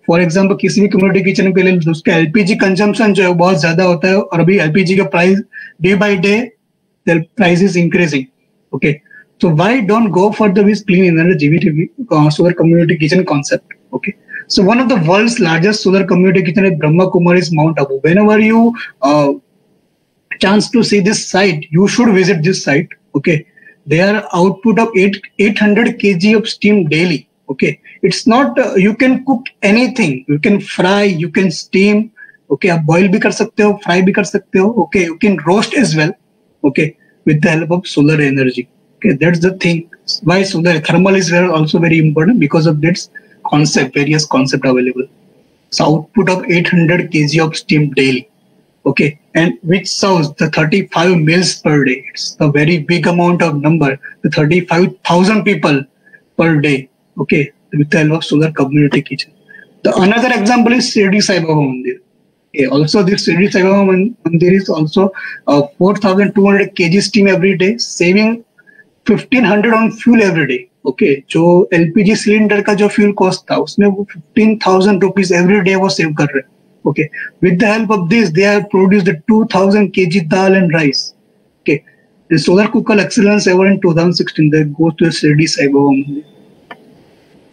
फॉर एग्जांपल किसी भी कम्युनिटी किचन के लिए उसका एलपीजी कंजम्पशन जो है बहुत ज्यादा होता है और अभी एलपीजी का price day by day the price is increasing. Okay, so why don't go for the with clean energy with solar community kitchen concept. Okay, so one of the world's largest solar community kitchen is Brahma Kumaris Mount Abu. Whenever you chance to see this site, you should visit this site. Okay, their output of 800 kg of steam daily. Okay, it's not you can cook anything, you can fry, you can steam. Okay, आप boil भी कर सकते हो, fry भी कर सकते हो. Okay, you can roast as well. Okay, with the help of solar energy. Okay, that's the thing. Why solar thermal is also very important because of this concept, various concept available. So output of 800 kg of steam daily. Okay, and which serves the 35 meals per day. It's a very big amount of number. The 35,000 people per day. Okay, with the help of solar community kitchen. The another example is Shirdi Sai Baba Mandir. Okay, also this Shirdi Sai Baba Mandir is also 4,200 kg steam every day, saving 1,500 on fuel every day. Okay, जो LPG cylinder का जो fuel cost था उसमें वो 15,000 rupees every day वो save कर रहे हैं. Okay, with the help of this they have produced 2,000 kg dal and rice. Okay, the solar cooker excellence award in 2016 that goes to Shirdi Sai Baba Mandir.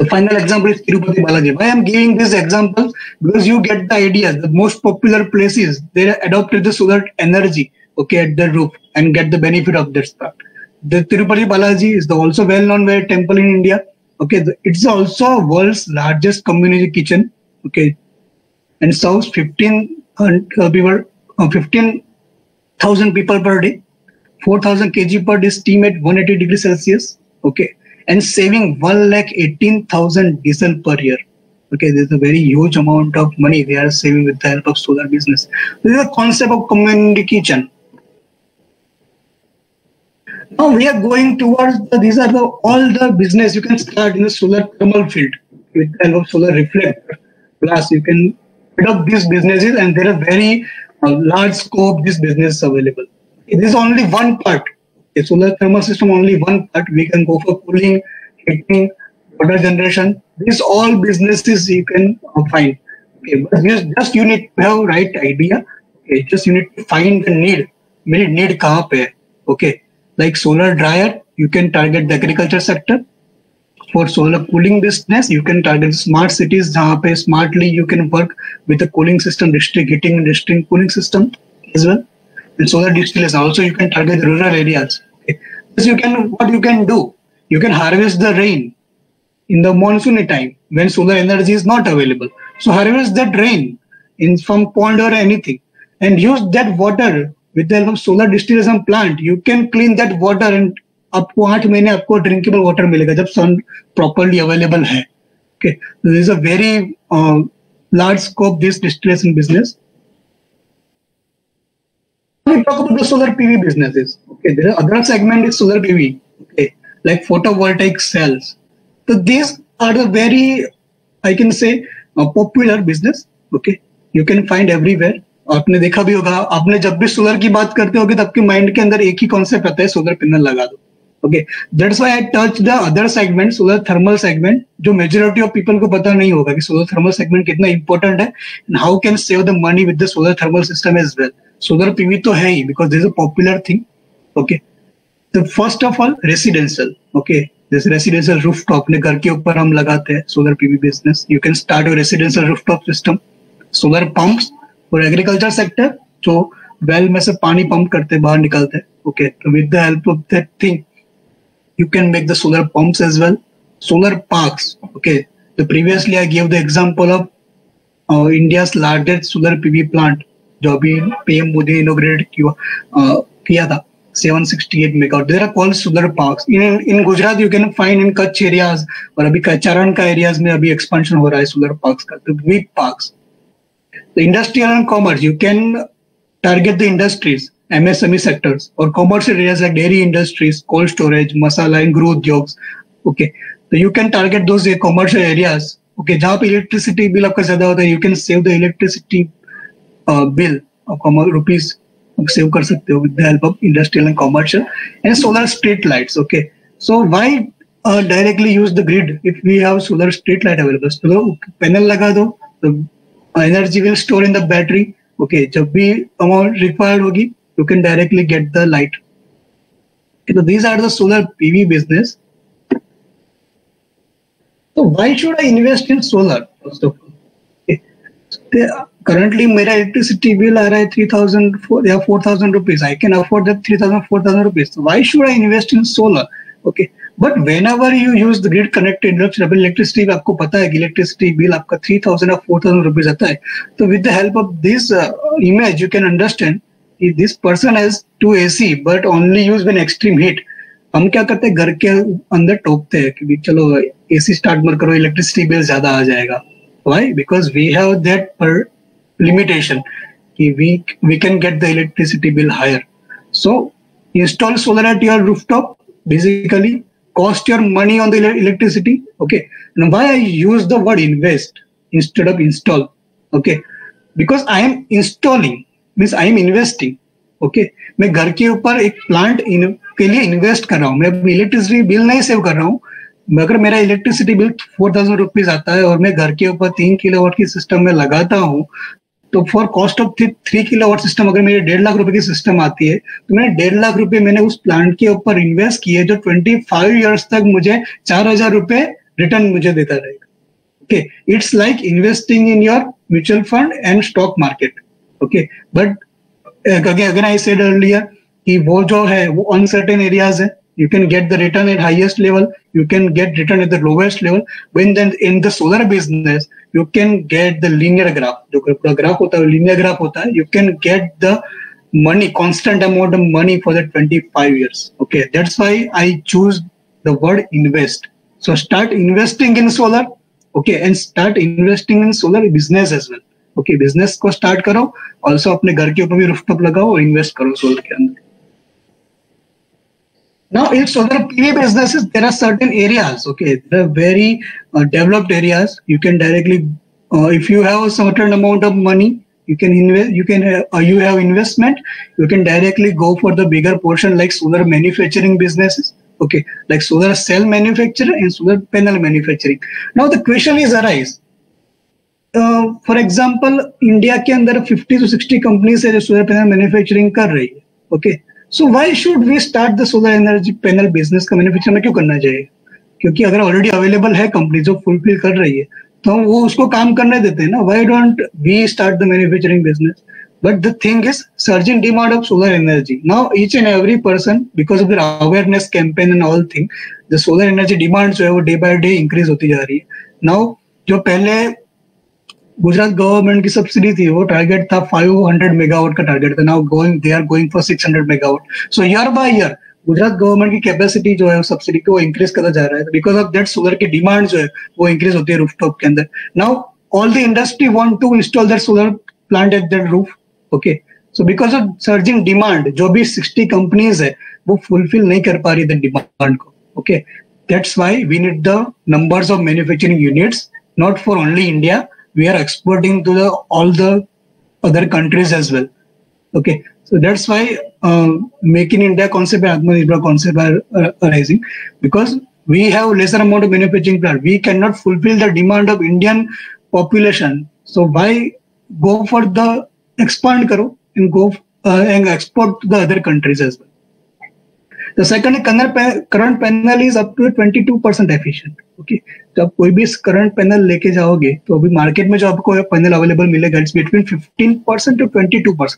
The final example is Tirupati Balaji. Why I am giving this example? Because you get the idea. The most popular places they adopted the solar energy. Okay, at the roof and get the benefit of that stuff. The Tirupati Balaji is the also well-known temple in India. Okay, it's also world's largest community kitchen. Okay, and serves 15,000 people per day, 4,000 kg per day steam at 180 degrees Celsius. Okay, and saving 1,18,000 diesel per year. Okay, this is a very huge amount of money they are saving with the help of solar business. This is the concept of community kitchen. Now we are going towards these are all the business you can start in the solar thermal field with the help of solar reflector glass. You can adopt these businesses and there are very large scope these businesses available. This is only one part. A solar thermal system only one part. We can go for cooling, heating, water generation. These all businesses you can find. Okay, but just you need to have right idea. Okay, just you need to find the need. मेरी need कहाँ पे है? Okay. Like solar dryer, you can target the agriculture sector. For solar cooling business, you can target smart cities, जहाँ पे smartly you can work with the cooling system, district heating and district cooling system as well. And solar distillation also you can target rural areas. Okay. So what you can do, you can harvest the rain in the monsoon time when solar energy is not available. So harvest that rain from pond or anything and use that water. With the help of solar distillation plant, you can clean that water and आपको 8 महीने आपको drinkable water मिलेगा जब sun properly available है. Okay, this is a very large scope this distillation business. talk about the solar PV businesses, okay, there are other segment is solar PV, okay, like photovoltaic cells. So these are the very, I can say, popular business. Okay, you can find everywhere. आपने देखा भी होगा, आपने जब भी solar की बात करते होगे, तब आपके माइंड के अंदर एक ही कॉन्सेप्ट आता है, सोलर पैनल लगा दो. Okay, that's why I touched the other segment, solar thermal segment, जो majority of people को पता नहीं होगा कि solar thermal segment कितना important है, and how can save the money with the solar thermal system as well. Solar PV तो है ही, because this is a popular thing. Okay, so first of all, residential. Okay, this residential rooftop अपने घर के ऊपर हम लगाते हैं solar PV business. You can start a residential rooftop system. Solar pumps for agriculture sector, जो well में से पानी pump करते बाहर निकालते हैं. Okay, so with the help of that thing, you can make the solar pumps as well. Solar parks. Okay. So previously I gave the example of India's largest solar PV plant, जो अभी PM Modi inaugurate किया था, 768 megawatt. There are called solar parks. In Gujarat you can find in Kutch areas, और अभी Charan का areas में अभी expansion हो रहा है solar parks का. The big parks. The industrial and commerce, you can target the industries, MSME sectors, or commercial areas like dairy industries, cold storage, masala and growth jobs. Okay, so you can target those commercial areas. Okay, जहाँ पे electricity bill आपका ज़्यादा होता है, you can save the electricity bill of rupees save कर सकते हो with the help of industrial and commercial. And solar street lights. Okay, so why directly use the grid if we have solar street light available? So panel लगा दो, the energy will store in the battery. Okay, जब भी amount required होगी, you can directly get the light. Okay, so these are the solar PV business. So why should I invest in solar? First of all, okay. Currently मेरा electricity bill आ रहा है 3,000 या 4,000 rupees. I can afford that 3,000, 4,000 rupees. So why should I invest in solar? Okay, but whenever you use the grid connected electricity, आपको पता है कि electricity bill आपका 3,000 or 4,000 rupees आता है. So with the help of this image, you can understand if this person has 2 AC but only use when extreme heat. हम क्या करते हैं, घर के अंदर टोकते हैं कि चलो AC स्टार्ट मत करो, इलेक्ट्रिसिटी बिल ज्यादा आ जाएगा. Why? Because we have that per limitation कि we can get the electricity bill higher. So install solar at your rooftop. Basically cost your money on the electricity. Okay, and why I use the word invest instead of install? Okay, because I am installing means I am investing. Okay, मैं घर के ऊपर एक plant के लिए invest कर रहा हूँ. मैं इलेक्ट्रिसिटी बिल नहीं सेव कर रहा हूँ. अगर मेरा इलेक्ट्रिसिटी बिल 4,000 रुपीज आता है और मैं घर के ऊपर 3 किलोवाट की सिस्टम में लगाता हूँ, तो for cost of 3 kilowatt system अगर मेरे 1.5 लाख रुपए की सिस्टम आती है, तो मैंने 1.5 लाख रुपए मैंने उस प्लांट के ऊपर इन्वेस्ट किए, जो 25 ईयर्स तक मुझे 4,000 रुपए रिटर्न मुझे देता रहेगा. Okay, it's like investing in your mutual fund and stock market. Okay, but again I said earlier कि वो जो है वो अनसर्टेन एरियाज है. You can get the return at highest level, you can get return at the lowest level. When then in the solar business, you can get the linear graph. जो पूरा graph होता है, linear graph होता है. You can get the money, constant amount of money for the 25 years. Okay, that's why I choose the word invest. So start investing in solar. Okay, and start investing in solar business as well. Okay, business को start करो. Also अपने घर के ऊपर भी rooftop लगाओ और invest करो solar के अंदर. Now, in solar PV businesses, there are certain areas. Okay, there are very developed areas. You can directly, if you have a certain amount of money, you can invest. You have investment. You can directly go for the bigger portion, like solar manufacturing businesses. Okay, like solar cell manufacturer and solar panel manufacturing. Now, the question is arise. For example, India के अंदर 50 to 60 companies है जो solar panel manufacturing कर रही है. Okay. So why should we start the solar energy panel business का manufacture में क्यों करना चाहिए? क्योंकि अगर ऑलरेडी अवेलेबल है कंपनी जो फुलफिल कर रही है, तो हम वो उसको काम करने देते हैं ना. Why don't we start the manufacturing business? But the thing is, surging demand of solar energy. Now each and every person, because of their awareness campaign and all thing, the solar energy demand जो है वो day by day increase होती जा रही है. Now जो पहले Gujarat government की सब्सिडी थी, वो टारगेट था 500 मेगावाट का टारगेट था. Now they are going for 600 megawatt. So year by year Gujarat government की कैपेसिटी जो है सब्सिडी को इंक्रीज करता जा रहा है. बिकॉज ऑफ दैट सोलर की डिमांड जो है वो इंक्रीज होती है रूफटॉप के अंदर. Now all the industry want to install that solar plant at that roof. Okay, so because of surging demand जो भी 60 कंपनीज है वो फुलफिल नहीं कर पा रही द डिमांड को. Okay, that's why we need the numbers of manufacturing units, not for only India. We are exporting to the all the other countries as well. Okay, so that's why Make in India concept and Atmanirbhar concept are arising, because we have lesser amount of manufacturing plant. We cannot fulfill the demand of Indian population. So why go for the expand karo and go and export to the other countries as well. The second current panel is up to 22% efficient. Okay, तो आप कोई भी current panel लेके जाओगे तो अभी market में जो आपको पैनल अवेलेबल मिलेगा it's between 15% to 22%.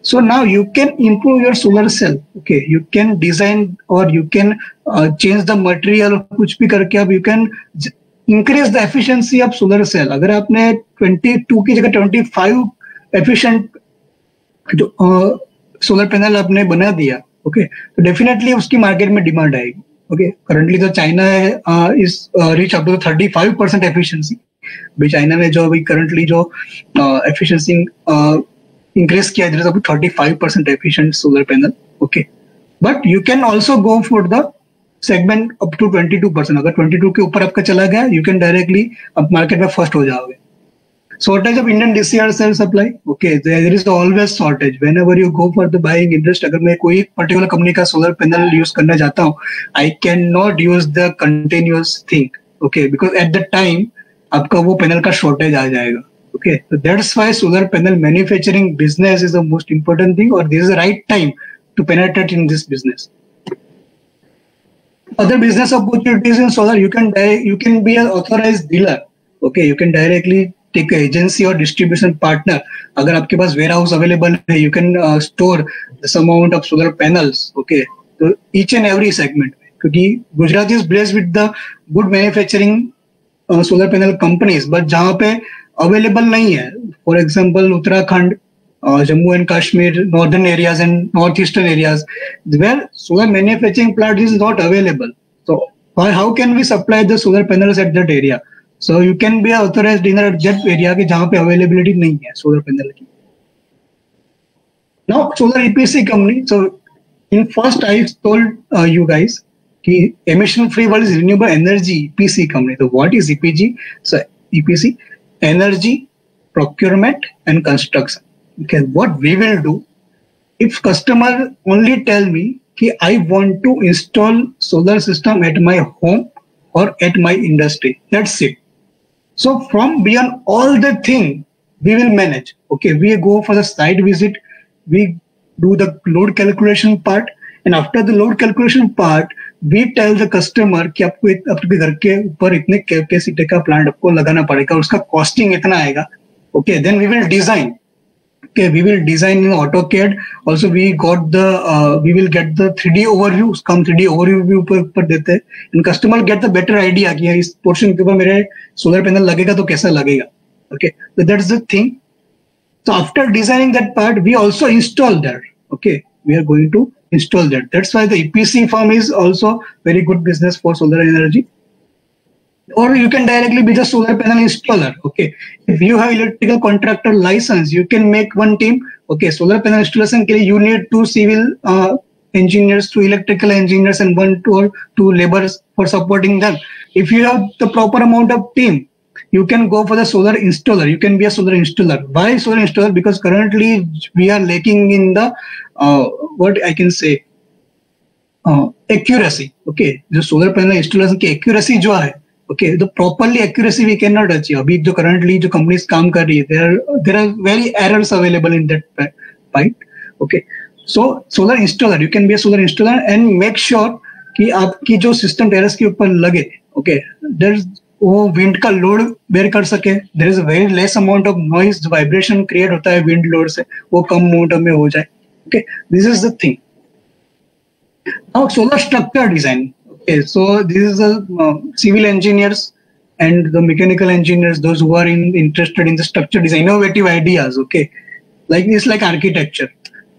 So now you can improve your solar cell. Okay, you can design or you can change the material, कुछ भी करके आप you can increase the efficiency of solar cell. अगर आपने 22 की जगह 25 efficient solar panel आपने बना दिया, ओके, तो डेफिनेटली उसकी मार्केट में डिमांड आएगी. ओके, करंटली तो China is reach up to 35% efficiency. भी चाइना ने जो अभी करंटली जो एफिशिएंसी increase किया है, 35% efficient solar panel. Okay, but you can also go for the segment up to 22%. अगर 22 के ऊपर आपका चला गया, you can directly आप मार्केट में फर्स्ट हो जाओगे. Shortage of Indian DCR cell supply. Okay, there is always shortage. Whenever you go for the buying interest, अगर मैं कोई particular company का solar panel use करना चाहता हूँ, I cannot use the continuous thing. Okay, because at that time आपका वो panel का shortage आ जाएगा. Okay, so that's why solar panel manufacturing business is the most important thing, or this is the right time to penetrate in this business. Other business opportunities in solar, you can be an authorized dealer. Okay, you can directly take an agency or distribution partner. अगर आपके पास warehouse available है, you can store this amount of solar panels. Okay, so each and every segment. क्योंकि Gujarat is blessed with the good manufacturing solar panel companies, but जहाँ पे available नहीं है, for example Uttarakhand, Jammu and Kashmir, northern areas and north eastern areas, where solar manufacturing plant is not available. So how can we supply the solar panels at that area? So you can be an authorized dealer at that area कि जहाँ पे availability नहीं है solar panel की. Now solar EPC company. So in first I told you guys कि emission free world is renewable energy EPC company. So what is EPG? So EPC, energy, procurement and construction. Okay, what we will do, if customer only tell me कि I want to install solar system at my home or at my industry, that's it. So from beyond all the thing we will manage. Okay, we go for the site visit, we do the load calculation part, and after the load calculation part we tell the customer कि आपको आपके घर के ऊपर इतने capacity का plant आपको लगाना पड़ेगा, उसका कॉस्टिंग इतना आएगा. Okay, then we will design. Okay, we will design in AutoCAD. Also we will get the 3D overview. हम 3D overview ऊपर देते हैं, and customer get the better idea कि इस पोर्शन के ऊपर मेरे सोलर पैनल लगेगा तो कैसा लगेगा. Okay, so that's the thing. So after designing that part, we also install that. Okay, we are going to install that. That's why the EPC firm is also very good business for solar energy. Or you can directly be the solar panel installer. Okay, if you have electrical contractor license, you can make one team. Okay, solar panel installation के लिए you need 2 civil engineers, 2 electrical engineers, and 1 or 2 laborers for supporting them. If you have the proper amount of team, you can go for the solar installer. You can be a solar installer. Why solar installer? Because currently we are lacking in the what I can say accuracy. Okay, जो solar panel installation की accuracy जो है, okay, the properly accuracy we cannot achieve. अभी जो currently जो companies काम कर रही है, there are very errors available in that part. Okay, so solar installer, you can be a solar installer and make sure कि आपकी जो system terrace के ऊपर लगे, okay, there's वो विंड का लोड बेयर कर सके. There is a very less amount of noise, vibration create होता है विंड लोड से, वो कम अमाउंट में हो जाए. Okay, this is the thing. Now solar structure design. Okay, so this is the civil engineers and the mechanical engineers, those who are interested in the structure design, innovative ideas. Okay, like this, like architecture.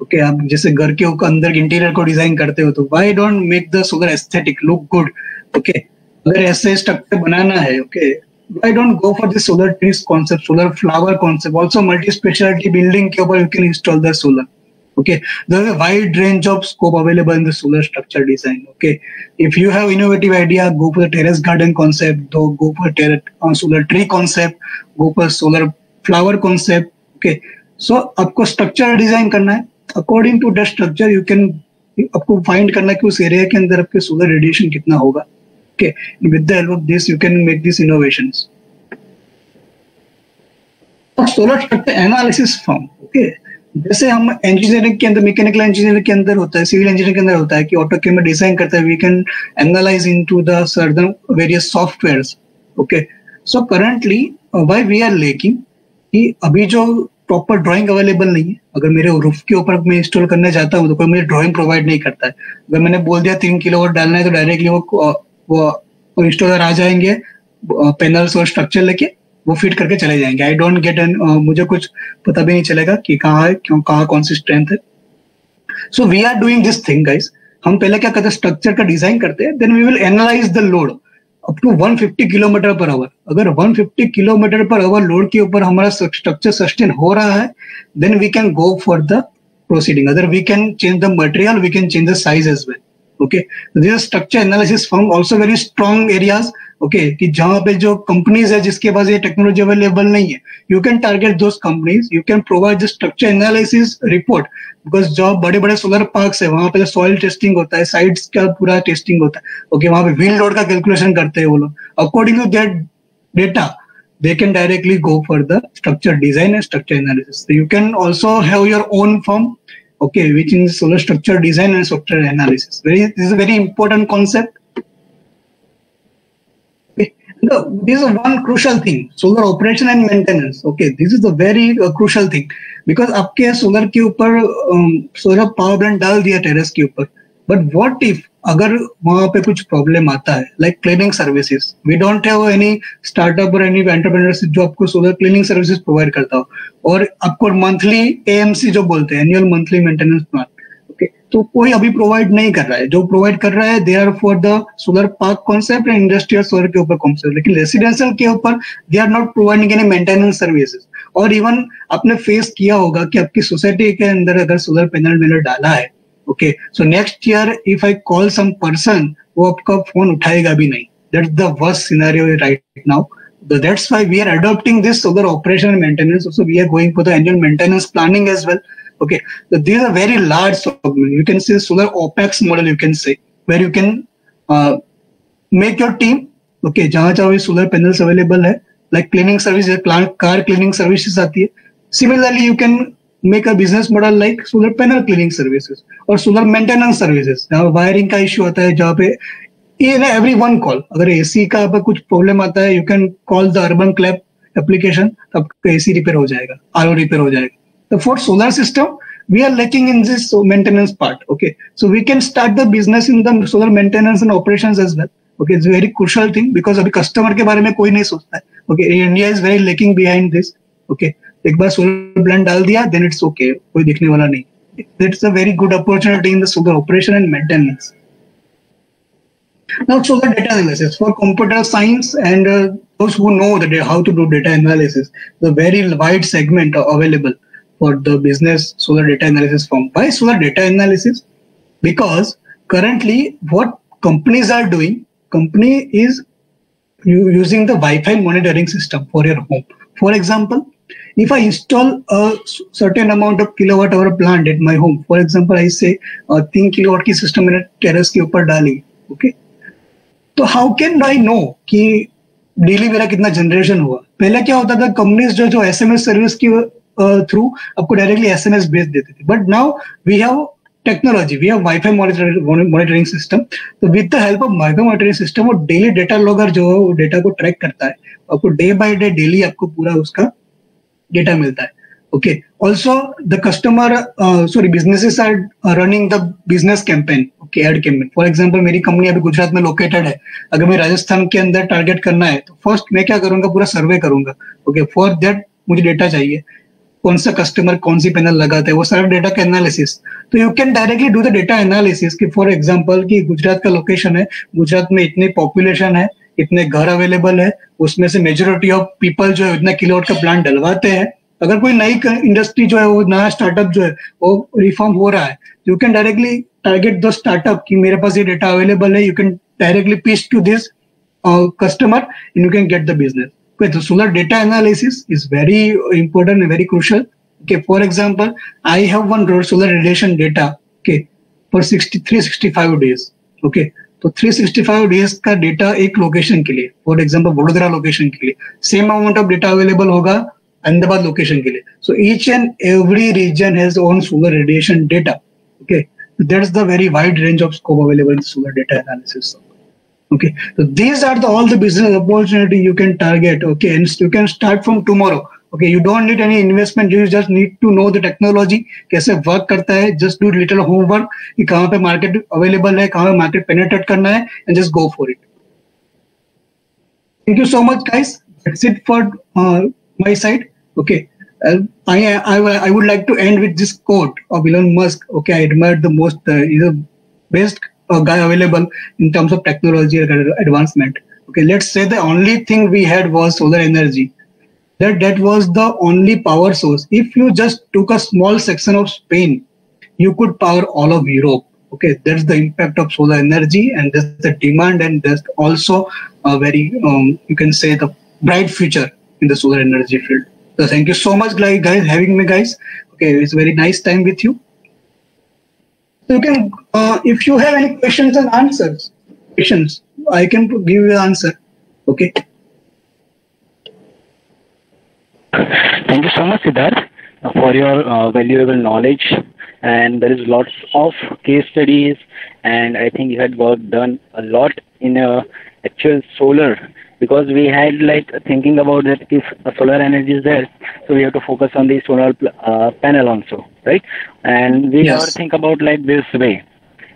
Okay, आप जैसे घर के अंदर interior को design करते हो, तो why don't make the solar aesthetic look good. Okay, अगर ऐसे स्ट्रक्चर बनाना है, okay, why don't go for the solar trees concept, solar flower concept, also multi-specialty building के ऊपर you can install the solar. Okay, there's a wide range of scope available in the solar structure design. Okay, if you have innovative idea, go for the terrace garden concept, go for solar tree concept, go for solar flower concept. Okay, so आपको structure design करना है. According to that structure, you can आपको find करना है कि उस area के अंदर आपके solar radiation कितना होगा. Okay, with the help of this, you can make these innovations. Solar structure analysis form. Okay, जैसे हम इंजीनियरिंग के अंदर, मैकेनिकल इंजीनियरिंग के अंदर होता है, सिविल इंजीनियरिंग के अंदर होता है कि ऑटोकैड में डिजाइन करता है, we can analyse into the certain various softwares. Okay, so currently why we are lacking कि अभी जो प्रॉपर ड्राइंग अवेलेबल नहीं है. अगर मेरे रूफ के ऊपर मैं इंस्टॉल करने जाता हूँ तो कोई मुझे ड्राइंग प्रोवाइड नहीं करता है. अगर मैंने बोल दिया 3 किलोवाट डालना है तो डायरेक्टली वो इंस्टॉलर आ जाएंगे पैनल्स और स्ट्रक्चर लेके, वो फिट करके चले जाएंगे. आई डोंट गेट मुझे कुछ पता भी नहीं चलेगा कि कहाँ है, क्यों, कहाँ कौन सी स्ट्रेंथ है. So we are doing this thing guys. हम पहले क्या करते हैं, स्ट्रक्चर का डिजाइन करते हैं, then we will analyse the load up to 150 kilometre per hour. अगर 150 किलोमीटर पर आवर लोड के ऊपर हमारा स्ट्रक्चर सस्टेन हो रहा है, then we can go for the proceeding. Other we can change the material, we can change the size as well. Okay, this structure analysis firm also very strong areas. Okay, कि जहां पे जो companies है जिसके पास ये technology available नहीं है, you can target those companies, you can provide the structure analysis report. Because जो बड़े बड़े सोलर पार्क्स है वहां पे सॉइल टेस्टिंग होता है, साइट्स का पूरा टेस्टिंग होता है. ओके, वहां पे व्हील लोड का कैलकुलेशन करते हैं वो लोग. According to that data they can directly go for the structure design and structure analysis. So you can also have your own firm, okay, which is solar structure design and structure analysis. This is a very important concept. Okay. This is one crucial thing, solar operation and maintenance. Okay, this is a very crucial thing because आपके solar के ऊपर solar power plant डाल दिया terrace के ऊपर, but what if अगर वहां पे कुछ प्रॉब्लम आता है, like cleaning services, we don't have any startup और एनी एंटरप्रेन्योरशिप जो आपको सोलर क्लीनिंग सर्विसेज प्रोवाइड करता हो, और आपको मंथली एएमसी जो बोलते हैं, annual monthly maintenance plan. Okay, तो कोई अभी प्रोवाइड नहीं कर रहा है. जो प्रोवाइड कर रहा है they are for the solar park concept and industrial solar के ऊपर कॉन्सेप्ट, लेकिन रेसिडेंशियल के ऊपर they are not providing any maintenance services. और इवन आपने फेस किया होगा कि आपकी सोसाइटी के अंदर अगर सोलर पैनल डाला है, okay, so next year if I call some person, वो आपका फोन उठाएगा भी नहीं. That's the worst scenario right now. So that's why we are adopting this solar operation and maintenance. Also, we are going for the annual maintenance planning as well. Okay, so these are very large. You can say solar OPEX model. You can say where you can make your team. Okay, जहाँ चाहे solar panels available है, like cleaning services, car cleaning services आती है. Similarly, you can make a business model like solar panel cleaning services और solar maintenance services. जहाँ wiring का issue आता है, जहाँ पे every one call, अगर एसी का पर कुछ प्रॉब्लम आता है, you can call the urban clap application, तब आपका एसी रिपेयर हो जाएगा, आरओ रिपेयर हो जाएगा. So for solar system, we are lacking in this maintenance part. Okay, so we can start the business in the solar maintenance and operations as well. Okay, it's a very crucial thing because अभी customer के बारे में कोई नहीं सोचता है. Okay, India is very lacking behind this. Okay, एक बार solar plant डाल दिया, देन इट्स ओके, कोई देखने वाला नहीं. It's a very good opportunity in the solar operation and maintenance. Now, solar data analysis for computer science and those who know how to do data analysis, the very wide segment available for the business solar data analysis firm. Why solar data analysis? Because currently what companies are doing, company is using the Wi-Fi monitoring system for your home. For example, if I install a certain amount of kilowatt hour plant at my home, for example, I say 3 kilowatt की system मैंने terrace के ऊपर डाली, okay, तो how can I know कि daily मेरा कितना generation हुआ? पहले क्या होता था, कंपनीज जो एसएमएस सर्विस की थ्रू आपको डायरेक्टली एसएमएस भेज देते थे, but now we have technology, we have WiFi monitoring system. तो with the help of WiFi monitoring system वो डेली डेटा लॉगर जो डेटा को ट्रैक करता है, आपको डे बाय डे डेली आपको पूरा उसका डेटा मिलता है. Okay, also the customer businesses are running the business campaign, okay, ad campaign. For example मेरी कंपनी अभी गुजरात में लोकेटेड है, अगर मैं राजस्थान के अंदर टारगेट करना है तो फर्स्ट मैं क्या करूंगा, पूरा सर्वे करूंगा. ओके, फॉर दैट मुझे डेटा चाहिए, कौन सा कस्टमर कौन सी पैनल लगाता है, वो सारा डेटा का एनालिसिस. तो you can directly do the data analysis कि फॉर एग्जांपल कि गुजरात का लोकेशन है, गुजरात में इतनी पॉपुलेशन है, इतने घर अवेलेबल है, उसमें से मेजोरिटी ऑफ पीपल जो है इतना किलोवाट का प्लांट डलवाते हैं. अगर कोई नई इंडस्ट्री जो है वो नया स्टार्टअप जो है वो रिफॉर्म हो रहा है, you can directly target the startup कि मेरे पास ये डेटा अवेलेबल है, you can directly pitch to this customer and you can get the business. Okay, so solar data analysis is very important and very crucial. Okay, for example, I have one solar radiation data, okay, for 365 days. Okay, तो 365 days का data एक location के लिए, for example Vadodara location के लिए, same amount of data available होगा Ahmedabad location के लिए. So each and every region has own solar radiation data. Okay, that's the very wide range of scope available in solar data analysis. Okay, so these are all the business opportunity you can target. Okay, and you can start from tomorrow. Okay, you don't need any investment. You just need to know the technology, कैसे work करता है. Just do little homework कि कहाँ पे market available है, कहाँ पे market penetrate करना है, and just go for it. Thank you so much, guys. That's it for my side. Okay, I would like to end with this quote of Elon Musk. Okay, I admire the most. He's the best guy available in terms of technology and advancement. Okay, let's say the only thing we had was solar energy. That was the only power source. If you just took a small section of Spain, you could power all of Europe. Okay, that's the impact of solar energy, and that's the demand, and that's also a very you can say the bright future in the solar energy field. So thank you so much, guys, having me, guys. Okay, it's a very nice time with you. You can, if you have any questions and questions, I can give you the answer. Okay. Thank you so much, Siddharth, for your valuable knowledge. And there is lots of case studies, and I think you had done a lot in actual solar, because we had like thinking about that if solar energy is there, so we have to focus on the solar panel also, right? And we never think about like this way.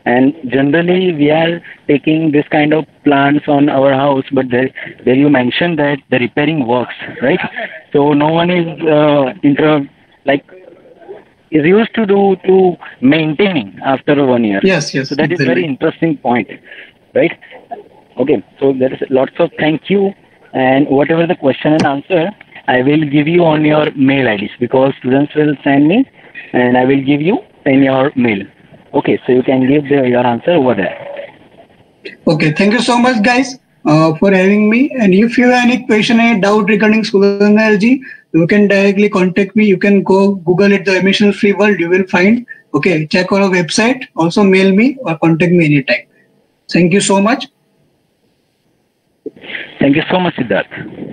And generally we are taking this kind of plants on our house, but there you mentioned that the repairing works, right? So no one is is used to maintaining after 1 year. Yes. So that is very interesting point, right? Okay, so there is lots of thank you, and whatever the question and answer, I will give you on your mail IDs, because students will send me, and I will give you in your mail. Okay, so you can give your answer over there. Okay, thank you so much, guys, for having me. And if you have any question, any doubt regarding solar energy, you can directly contact me. You can go Google it, the emission free world. You will find. Okay, check our website. Also mail me or contact me anytime. Thank you so much. Thank you so much, Siddharth.